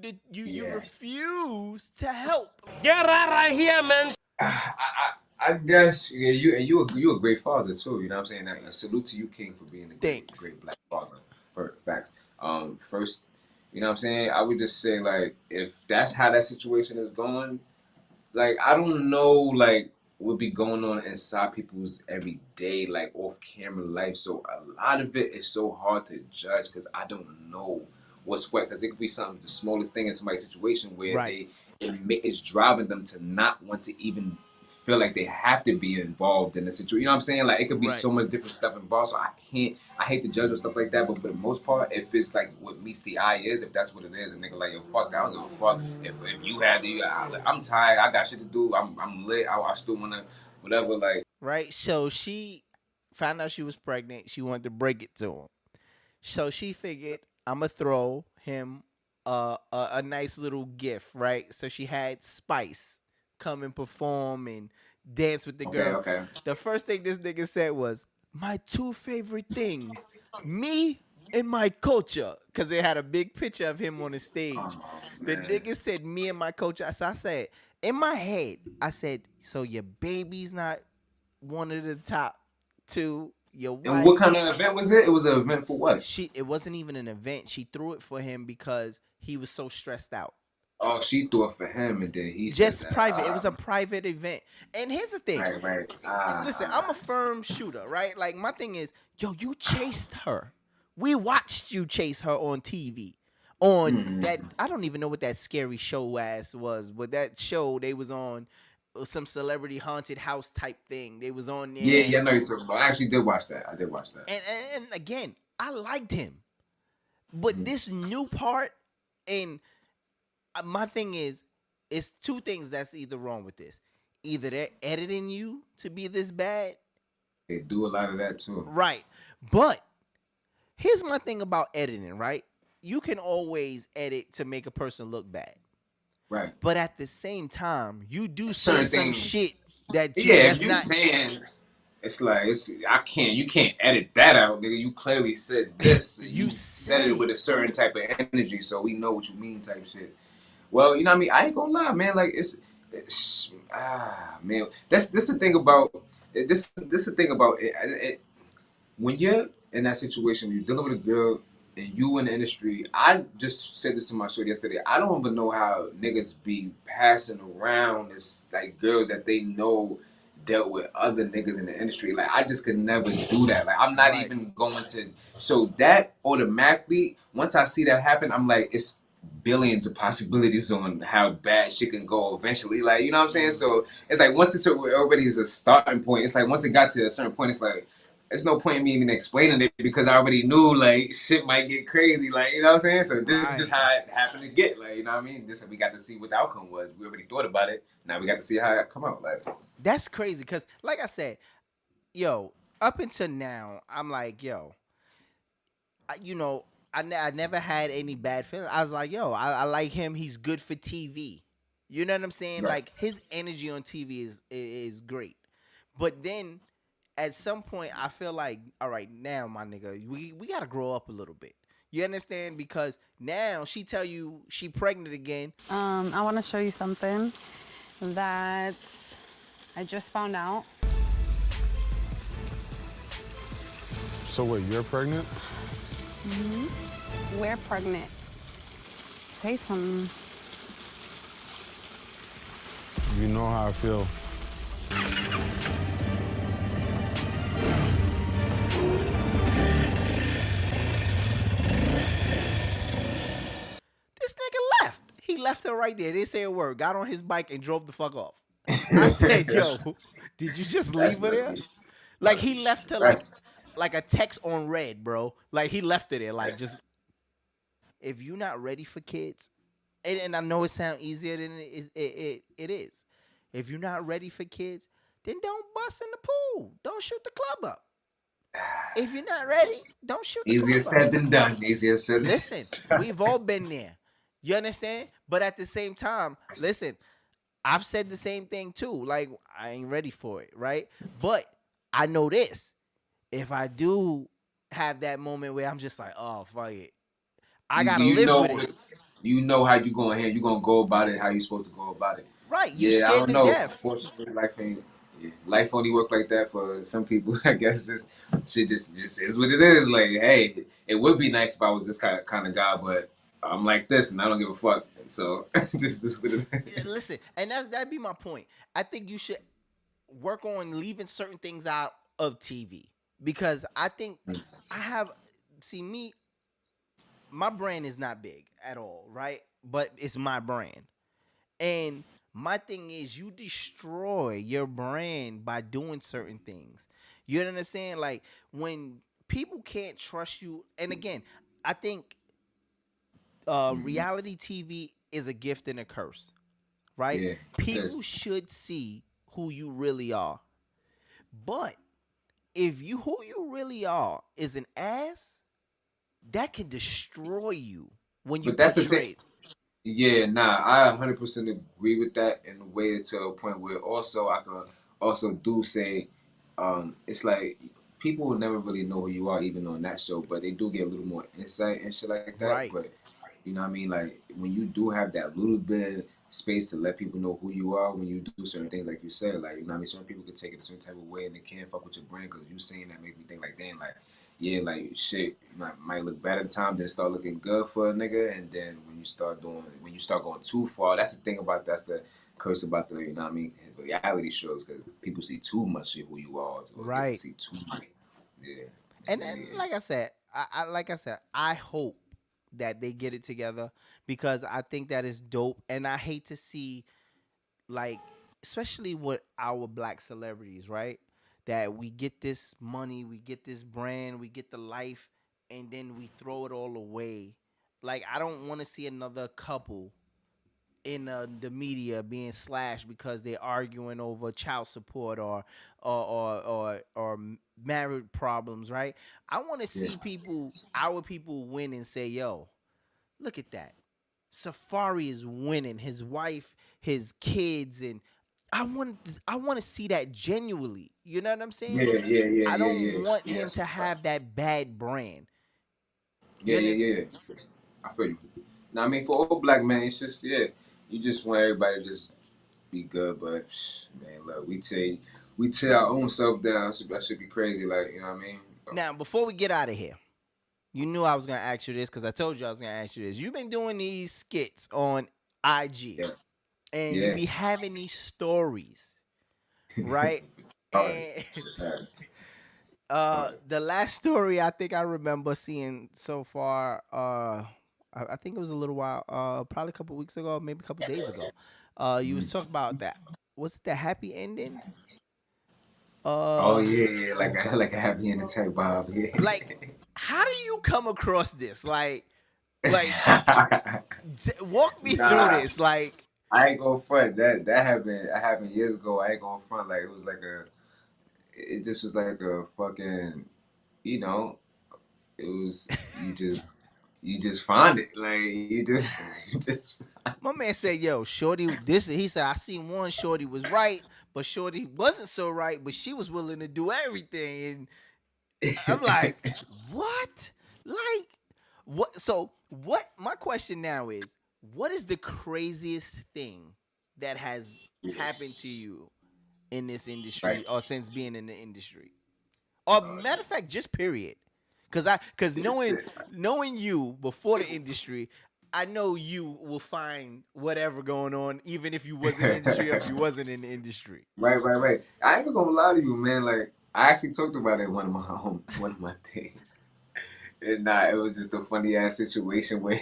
refused to help. Get out of here, man. I guess you a great father too. You know what I'm saying? A salute to you, King, for being a great black father. For facts. First, you know what I'm saying? I would just say, like, if that's how that situation is going, like, I don't know, like, what be going on inside people's everyday, like, off-camera life. So a lot of it is so hard to judge because I don't know what's what. Because it could be something, the smallest thing in somebody's situation where it's driving them to not want to even feel like they have to be involved in the situation. You know what I'm saying? Like it could be so much different stuff involved. So I hate to judge or stuff like that. But for the most part, if it's like what meets the eye is, if that's what it is, and nigga like, yo, fuck that, I don't give a fuck. If you had to, I'm tired. I got shit to do. I'm lit. I still wanna whatever. Like right. So she found out she was pregnant. She wanted to break it to him. So she figured I'm gonna throw him a nice little gift, right? So she had Spice come and perform and dance with the girls. Okay. The first thing this nigga said was, my 2 favorite things, me and my culture, because they had a big picture of him on the stage. The nigga said, me and my culture. So I said, in my head, I said, so your baby's not one of the top 2. Your wife. And what kind of event was it? It was an event for what? It wasn't even an event. She threw it for him because he was so stressed out. Oh, she threw it for him, and then he just private. It was a private event. And here's the thing. Right. Listen, I'm a firm shooter, right? Like my thing is, yo, you chased her. We watched you chase her on TV. On that, I don't even know what that scary show ass was, but that show they was on some celebrity haunted house type thing. They was on there. Yeah, I know you're talking about. I actually did watch that. And again, I liked him, but this new part, and my thing is, it's 2 things that's either wrong with this. Either they're editing you to be this bad. They do a lot of that too. Right. But here's my thing about editing, right? You can always edit to make a person look bad. Right. But at the same time, you do say some shit that if you saying it's like you can't edit that out, nigga. You clearly said this. You said it with a certain type of energy, so we know what you mean type shit. Well, you know what I mean? I ain't gonna lie, man. Like man. This the thing about this the thing about it. When you're in that situation, when you're dealing with a girl and you in the industry, I just said this to my show yesterday. I don't even know how niggas be passing around this like girls that they know dealt with other niggas in the industry. Like I just could never do that. Like I'm not even going to. So that automatically, once I see that happen, I'm like, it's billions of possibilities on how bad shit can go eventually. Like, you know what I'm saying? So it's like once it's everybody is a starting point, it's like once it got to a certain point, it's like there's no point in me even explaining it because I already knew like shit might get crazy. Like, you know what I'm saying? So this is just how it happened to get. Like, you know what I mean? This we got to see what the outcome was. We already thought about it. Now we got to see how it come out. Like that's crazy because, like I said, yo, up until now, I'm like, yo, I never had any bad feelings. I was like, yo, I like him. He's good for TV. You know what I'm saying? Right. Like his energy on TV is great. But then at some point, I feel like, all right, now, my nigga, we got to grow up a little bit. You understand? Because now she tell you she pregnant again. I want to show you something that I just found out. So wait, you're pregnant? Mm-hmm. We're pregnant. Say something. You know how I feel. This nigga left. He left her right there. Didn't say a word. Got on his bike and drove the fuck off. I said, yo, did you just leave her there? Like he left her like a text on red, bro. Like he left her there. Like just if you're not ready for kids, and I know it sounds easier than it is. If you're not ready for kids, then don't bust in the pool. Don't shoot the club up. If you're not ready, don't shoot the Easier club said up. than done. Easier said. Listen, we've all been there. You understand? But at the same time, listen, I've said the same thing too. Like, I ain't ready for it, right? But I know this. If I do have that moment where I'm just like, oh, fuck it. I gotta live with it. You know how you going here. You gonna go about it how you supposed to go about it. Right. You scared to death. Fortunately, life only work like that for some people. I guess shit just is what it is. Like, hey, it would be nice if I was this kind of guy, but I'm like this and I don't give a fuck. And so just what it is. Yeah, listen, and that'd be my point. I think you should work on leaving certain things out of TV because I think my brand is not big at all, right? But it's my brand. And My thing is, you destroy your brand by doing certain things. You understand? Like, when people can't trust you, and again, I think reality TV is a gift and a curse, right? Yeah. People should see who you really are. But if who you really are is an ass, that can destroy you when you But that's the portray thing. it. Yeah, nah, I 100% agree with that in a way to a point where also I could also do say, it's like people will never really know who you are even on that show, but they do get a little more insight and shit like that. Right. But you know what I mean? Like when you do have that little bit of space to let people know who you are when you do certain things, like you said, like, you know what I mean? Certain people could take it a certain type of way and they can't fuck with your brand because you saying that make me think like, damn, like, yeah, like shit might look bad at the time, then it start looking good for a nigga, and then when you start going too far, that's the thing about that's the curse about the, you know what I mean, reality shows, because people see too much of who you are, or Right. Get to see too much. Yeah. And like I said, I hope that they get it together because I think that is dope, and I hate to see, like, especially with our black celebrities, right? That we get this money, we get this brand, we get the life, and then we throw it all away. Like, I don't want to see another couple in the media being slashed because they're arguing over child support or marriage problems, right? I want to see our people win and say, yo, look at that. Safari is winning, his wife, his kids, and I want to see that genuinely. You know what I'm saying? Yeah. I don't want him to have that bad brand. Yeah. I feel you. Now, I mean, for all black men, it's just, you just want everybody to just be good, but, man, look, we tear our own self down, so that should be crazy, like, you know what I mean? Now, before we get out of here, you knew I was going to ask you this because I told you I was going to ask you this. You've been doing these skits on IG, and you be having these stories, right? And the last story I think I remember seeing so far, I think it was a little while, probably a couple weeks ago, maybe a couple days ago. You was talking about that. Was it the happy ending? Like a happy ending type Bob. Yeah. Like, how do you come across this? Like, walk me through this. Like, I ain't gonna front. That happened years ago. I ain't gonna front. Like, it just was like a fucking, you know, it was you just find it. Like you just. My man said, "Yo, shorty, this." He said, "I seen one shorty was right, but shorty wasn't so right, but she was willing to do everything." And I'm like, "What? Like, what?" So, what? My question now is, what is the craziest thing that has happened to you in this industry, or since being in the industry, or matter of fact, just period? Because knowing you before the industry, I know you will find whatever going on, even if you wasn't in the industry or if you wasn't in the industry. Right. I ain't gonna lie to you, man. Like, I actually talked about it in one of my things, and it was just a funny ass situation where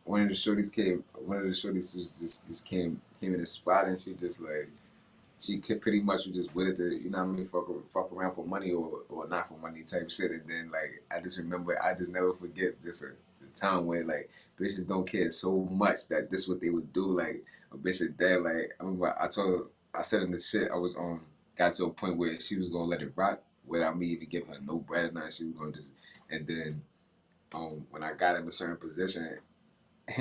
one of the shorties came in the spot, and she just like. She pretty much was just with it to, you know what I mean, fuck around for money or not for money type shit. And then, like, I just never forget just the time where, like, bitches don't care so much that this what they would do. Like, a bitch is dead. Like, I remember I said in the shit, I was got to a point where she was going to let it rock without me even giving her no bread or nothing. She was going to just, and then when I got in a certain position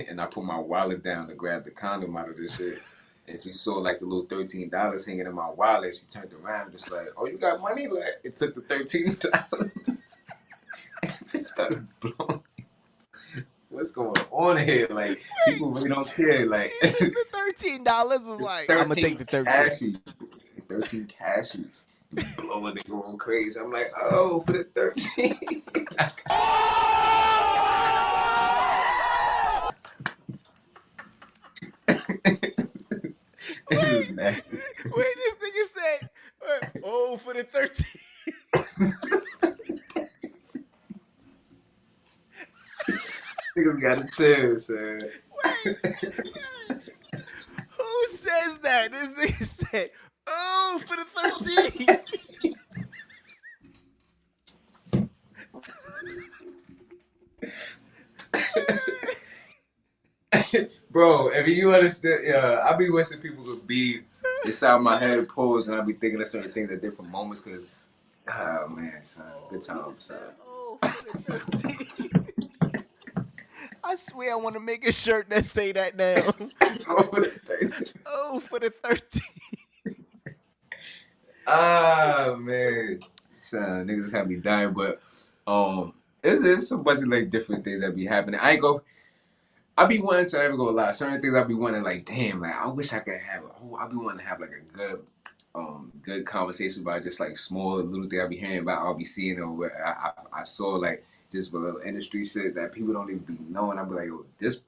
and I put my wallet down to grab the condom out of this shit, and she saw like the little $13 hanging in my wallet. She turned around just like, "Oh, you got money?" Like, it took the $13. It just started blowing. What's going on here? Like, people really don't care. Like, the $13 was like, I'm gonna take the 13. 13 cashy. Blowing it, going crazy. I'm like, oh, for the 13. Wait, this nigga said, "Oh, for the 13." Niggas got a chance, man. that? This nigga said, "Oh, for the 13." Bro, if you understand, I be wishing people could be inside my head pose, and I be thinking of certain things at different moments. Cause, oh man, son, good times, son. Oh, for the 13. I swear I want to make a shirt that say that now. Oh, for the 13. Oh, for the 13. Ah, man, son, niggas have me dying, but it's a bunch of like different things that be happening. I be wanting to ever go live. Certain things I be wanting, like, damn, like I wish I could have. I be wanting to have like a good conversation about just like small little thing I be hearing about. I'll be seeing or where I saw like just little industry shit that people don't even be knowing. I'll be like, oh, this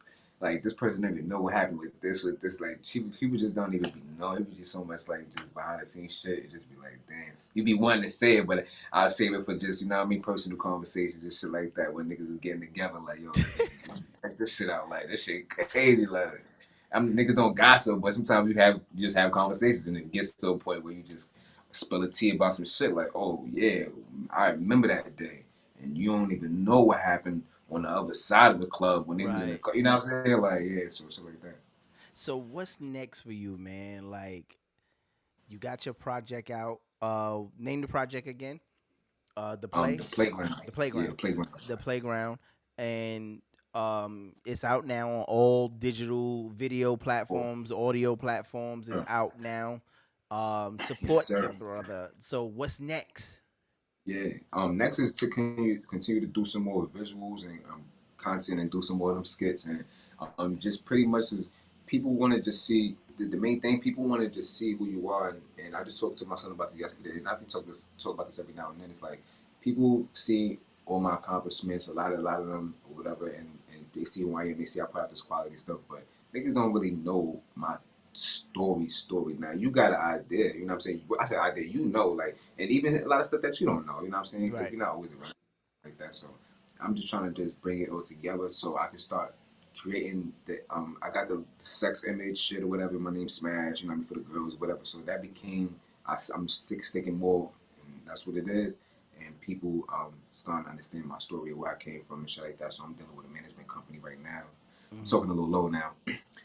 person didn't even know what happened with this. Like, people just don't even be knowing. It be just so much like just behind the scenes shit. It just be like, damn. You be wanting to say it, but I'll save it for just, you know what I mean, personal conversation, just shit like that when niggas is getting together. Like, yo, check this shit out. Like, this shit crazy. Like, niggas don't gossip, but sometimes you just have conversations and it gets to a point where you just spill a tea about some shit. Like, oh, yeah, I remember that day. And you don't even know what happened on the other side of the club when they was in the car. You know what I'm saying? Like, yeah, so shit like that. So what's next for you, man? Like, you got your project out. Name the project again. The Playground. Yeah, the Playground. And it's out now on all digital video platforms, audio platforms. It's out now. Support the brother. So what's next? Yeah. Next is to continue to do some more visuals and content and do some more of them skits and just pretty much as people want to just see the main thing. People want to just see who you are, and I just talked to my son about it yesterday, and I've been talk about this every now and then. It's like people see all my accomplishments, a lot of them or whatever, and they see who I am, they see I put out this quality stuff, but niggas don't really know my story. Now you got an idea, you know what I'm saying? I said idea, you know, like, and even a lot of stuff that you don't know, you know what I'm saying? Right. You're not always around like that, so I'm just trying to just bring it all together so I can start creating the I got the sex image shit or whatever. My name's Smash, you know what I mean, for the girls or whatever. So that became I'm sticking more, and that's what it is. And people starting to understand my story, where I came from and shit like that. So I'm dealing with a management company right now. I'm talking a little low now.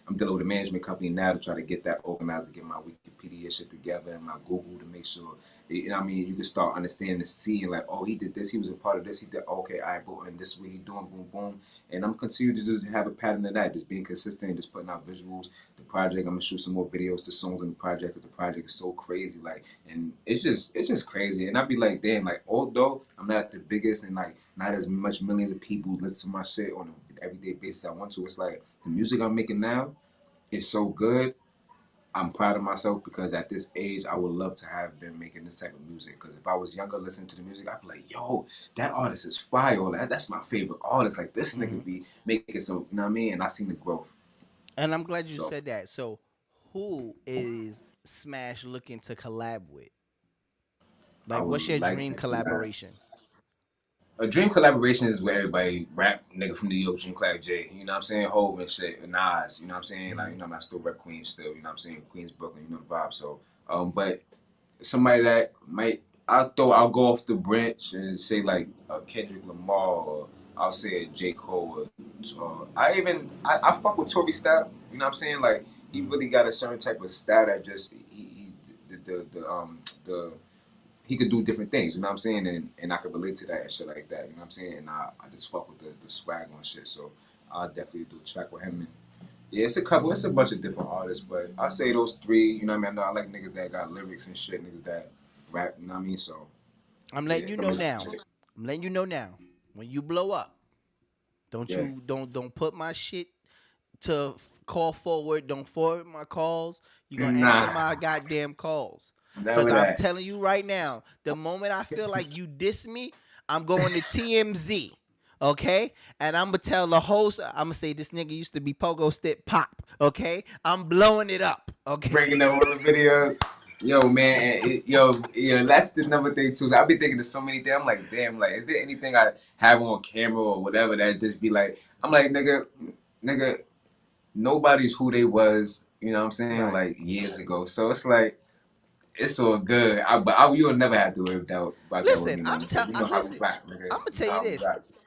I'm dealing with a management company now to try to get that organized and get my Wikipedia shit together and my Google to make sure, you know what I mean, you can start understanding and seeing like, oh, he did this, he was a part of this, he did, okay, all right, boom, and this is what he doing, boom, boom. And I'm continuing to just have a pattern of that, just being consistent and just putting out visuals. The project, I'm gonna shoot some more videos to songs in the project, because the project is so crazy, like, and it's just crazy. And I'd be like, damn, like, although I'm not the biggest and like not as much millions of people listen to my shit on an everyday basis I want to, it's like the music I'm making now is so good. I'm proud of myself because at this age, I would love to have been making this type of music. Because if I was younger listening to the music, I'd be like, yo, that artist is fire. That's my favorite artist. Like, this nigga be making it so, you know what I mean? And I seen the growth. And I'm glad you said that. So who is Smash looking to collab with? Like, what's your dream collaboration? A dream collaboration is where everybody rap, nigga from New York, Dream Clap J, you know what I'm saying? Hov and shit, Nas, you know what I'm saying? Like, you know, I still rep Queens still, you know what I'm saying? Queens, Brooklyn, you know the vibe. So, but somebody that I'll go off the branch and say like a Kendrick Lamar, or I'll say a J. Cole, or I fuck with Tory style, you know what I'm saying? Like, he really got a certain type of style that just, he could do different things, you know what I'm saying? And I could relate to that and shit like that, you know what I'm saying? And I just fuck with the swag on shit, so I'll definitely do a track with him. And yeah, it's a bunch of different artists, but I say those three, you know what I mean? I like niggas that got lyrics and shit, niggas that rap, you know what I mean? So I'm letting you know now. I'm letting you know now. When you blow up, don't put my shit to call forward. Don't forward my calls. You're gonna answer my goddamn calls. Because I'm telling you right now, the moment I feel like you diss me, I'm going to TMZ, okay? And I'm going to tell the host, I'm going to say this nigga used to be Pogo Stick Pop, okay? I'm blowing it up, okay? Bringing up all the videos. Yo, man, yo, that's the number thing, too. I be thinking of so many things. I'm like, damn, like, is there anything I have on camera or whatever that just be like, I'm like, nigga, nobody's who they was You know what I'm saying? Right. Like years ago. So it's like it's all good. You'll never have to worry about Listen, that with me. You know how we rock, nigga. I'm gonna tell you this.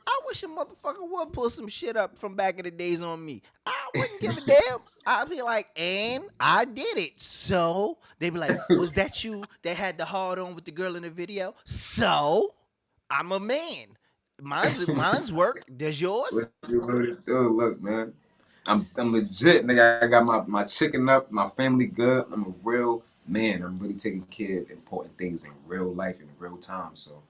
I wish a motherfucker would pull some shit up from back in the days on me. I wouldn't give a damn. I'd be like, and I did it. So they'd be like, was that you that had the hard on with the girl in the video? So I'm a man. Mine's work. Does yours? What you really do? Look, man. I'm legit, nigga. I got my chicken up, my family good. I'm a real man. I'm really taking care of important things in real life in real time. So,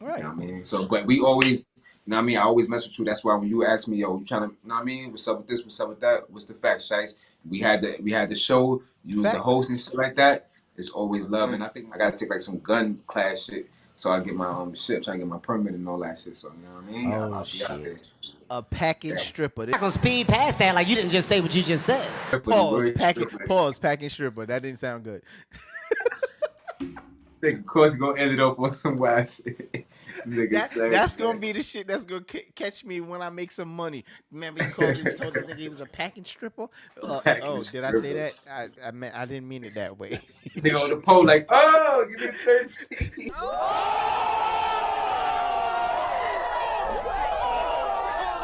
right. You know what I mean? So, but we always, you know what I mean? I always mess with you. That's why when you ask me, yo, you trying to, you know what I mean? What's up with this? What's up with that? What's the fact, Shice? We had the show. You was the host and shit like that. It's always love. And I think I got to take like some gun class shit. So I get my shit, trying to get my permit and all that shit. So, you know what I mean? I'll be out there. A packing stripper. I'm not gonna speed past that like you didn't just say what you just said. Pause, packing stripper. That didn't sound good. Think, of course, you're gonna end it up on some wild shit. That's gonna be the shit that's gonna catch me when I make some money. Remember, he told this nigga he was a packing stripper. Did I say that? I didn't mean it that way. Nigga on the pole like, oh, give me 13.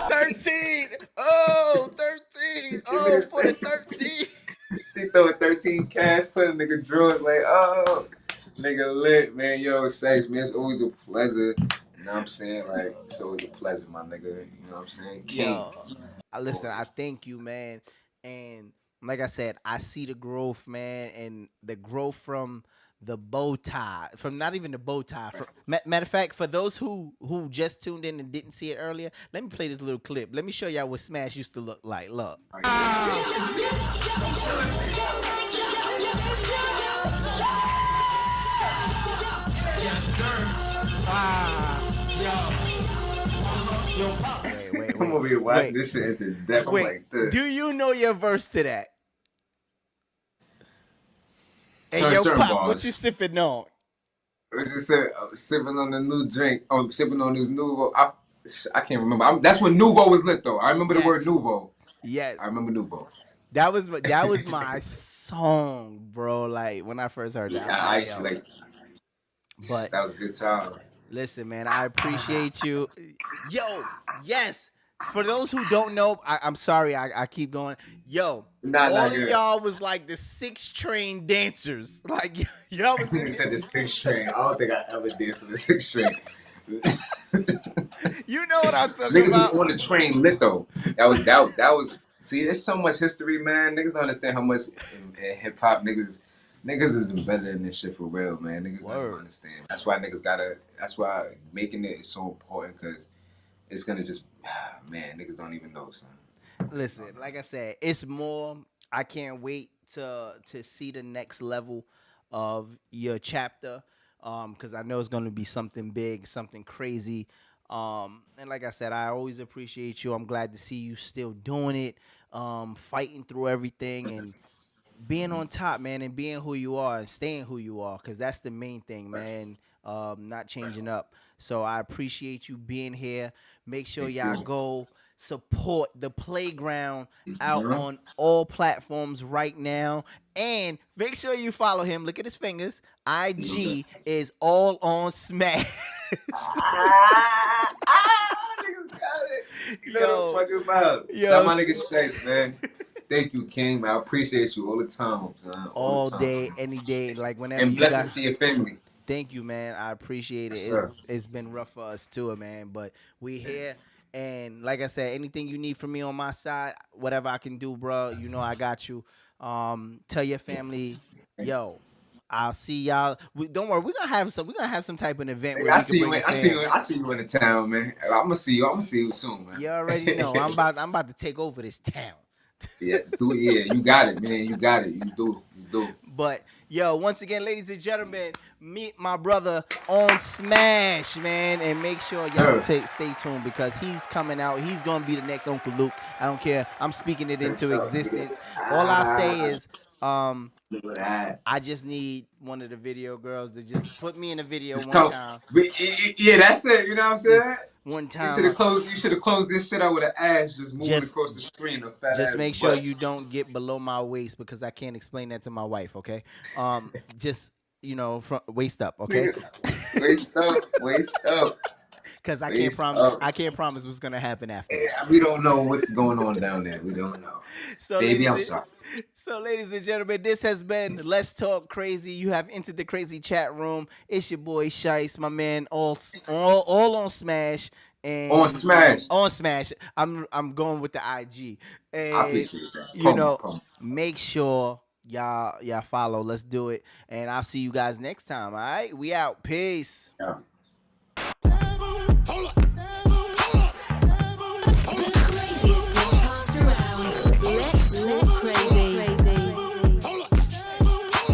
13. Oh, 13. Oh, for the 13. She throwing 13 cash, put a nigga drawers like, oh, nigga lit, man. Yo, Shice, man, it's always a pleasure. You know what I'm saying? Like, it's always a pleasure, my nigga. You know what I'm saying? Yo, listen, I thank you, man. And like I said, I see the growth, man, and the growth from the bow tie, from not even the bow tie. Matter of fact, for those who just tuned in and didn't see it earlier, let me play this little clip. Let me show y'all what Smash used to look like. Look. Wait. I'm over here watching this shit into depth. I'm like this. Do you know your verse to that? Hey, certain Pop, bars. what you sipping on? I just said sipping on the new drink. Oh, sipping on this Nouveau. I can't remember. That's when Nouveau was lit though. I remember the word Nouveau. Yes. I remember Nouveau. That was my song, bro. Like when I first heard that. Yeah, I actually like. But that was a good time. Listen, man, I appreciate you. Yo, yes. For those who don't know, I'm sorry, I keep going. Yo, all of y'all was like the 6 train dancers. Like y'all was. You said the 6 train. I don't think I ever danced to the 6 train. You know what I'm talking Niggas about? was on the train lit though. That was. See, there's so much history, man. Niggas don't understand how much in hip hop niggas is embedded in this shit for real, man. Niggas don't understand. That's why that's why making it is so important, because it's gonna just, man, niggas don't even know, son. Listen, like I said, it's more. I can't wait to see the next level of your chapter, because I know it's gonna be something big, something crazy. And like I said, I always appreciate you. I'm glad to see you still doing it, fighting through everything and being on top, man, and being who you are and staying who you are, because that's the main thing, man. Not changing up. So I appreciate you being here. Make sure y'all go support the Playground out on all platforms right now. And make sure you follow him. Look at his fingers. IG is all on Smash. Niggas got it. You know what I'm talking about. Shout my nigga Shice, man. Thank you, King, man. I appreciate you all the time, man. All day, any day, like whenever. And blessings to your family. Thank you, man. I appreciate it. It's been rough for us too, man. But we here, and like I said, anything you need from me on my side, whatever I can do, bro, you know I got you. Tell your family, yo, I'll see y'all. Don't worry, we're gonna have some type of event. Where I see you in the town, man. I'm gonna see you soon, man. You already know. I'm about to take over this town. Yeah, you got it, man. You got it. You do. But yo, once again, ladies and gentlemen, meet my brother OnSmash, man, and make sure y'all stay tuned, because he's coming out. He's gonna be the next Uncle Luke. I don't care. I'm speaking it into existence. All I say is, I just need one of the video girls to just put me in a video one time. Yeah, that's it. You know what I'm saying? one You time. should have closed this shit out with an ass just moving across the screen. Just make sure you don't get below my waist because I can't explain that to my wife. Okay. Just from waist up. Okay. Waist up. Because I can't promise what's gonna happen after. Yeah, we don't know what's going on down there. We don't know. So, baby, I'm sorry. So, ladies and gentlemen, this has been Let's Talk Crazy. You have entered the crazy chat room. It's your boy Shice, my man, all on Smash. And on Smash. I'm going with the IG. And, I appreciate that. Make sure y'all follow. Let's do it. And I'll see you guys next time. All right, we out. Peace. Yeah.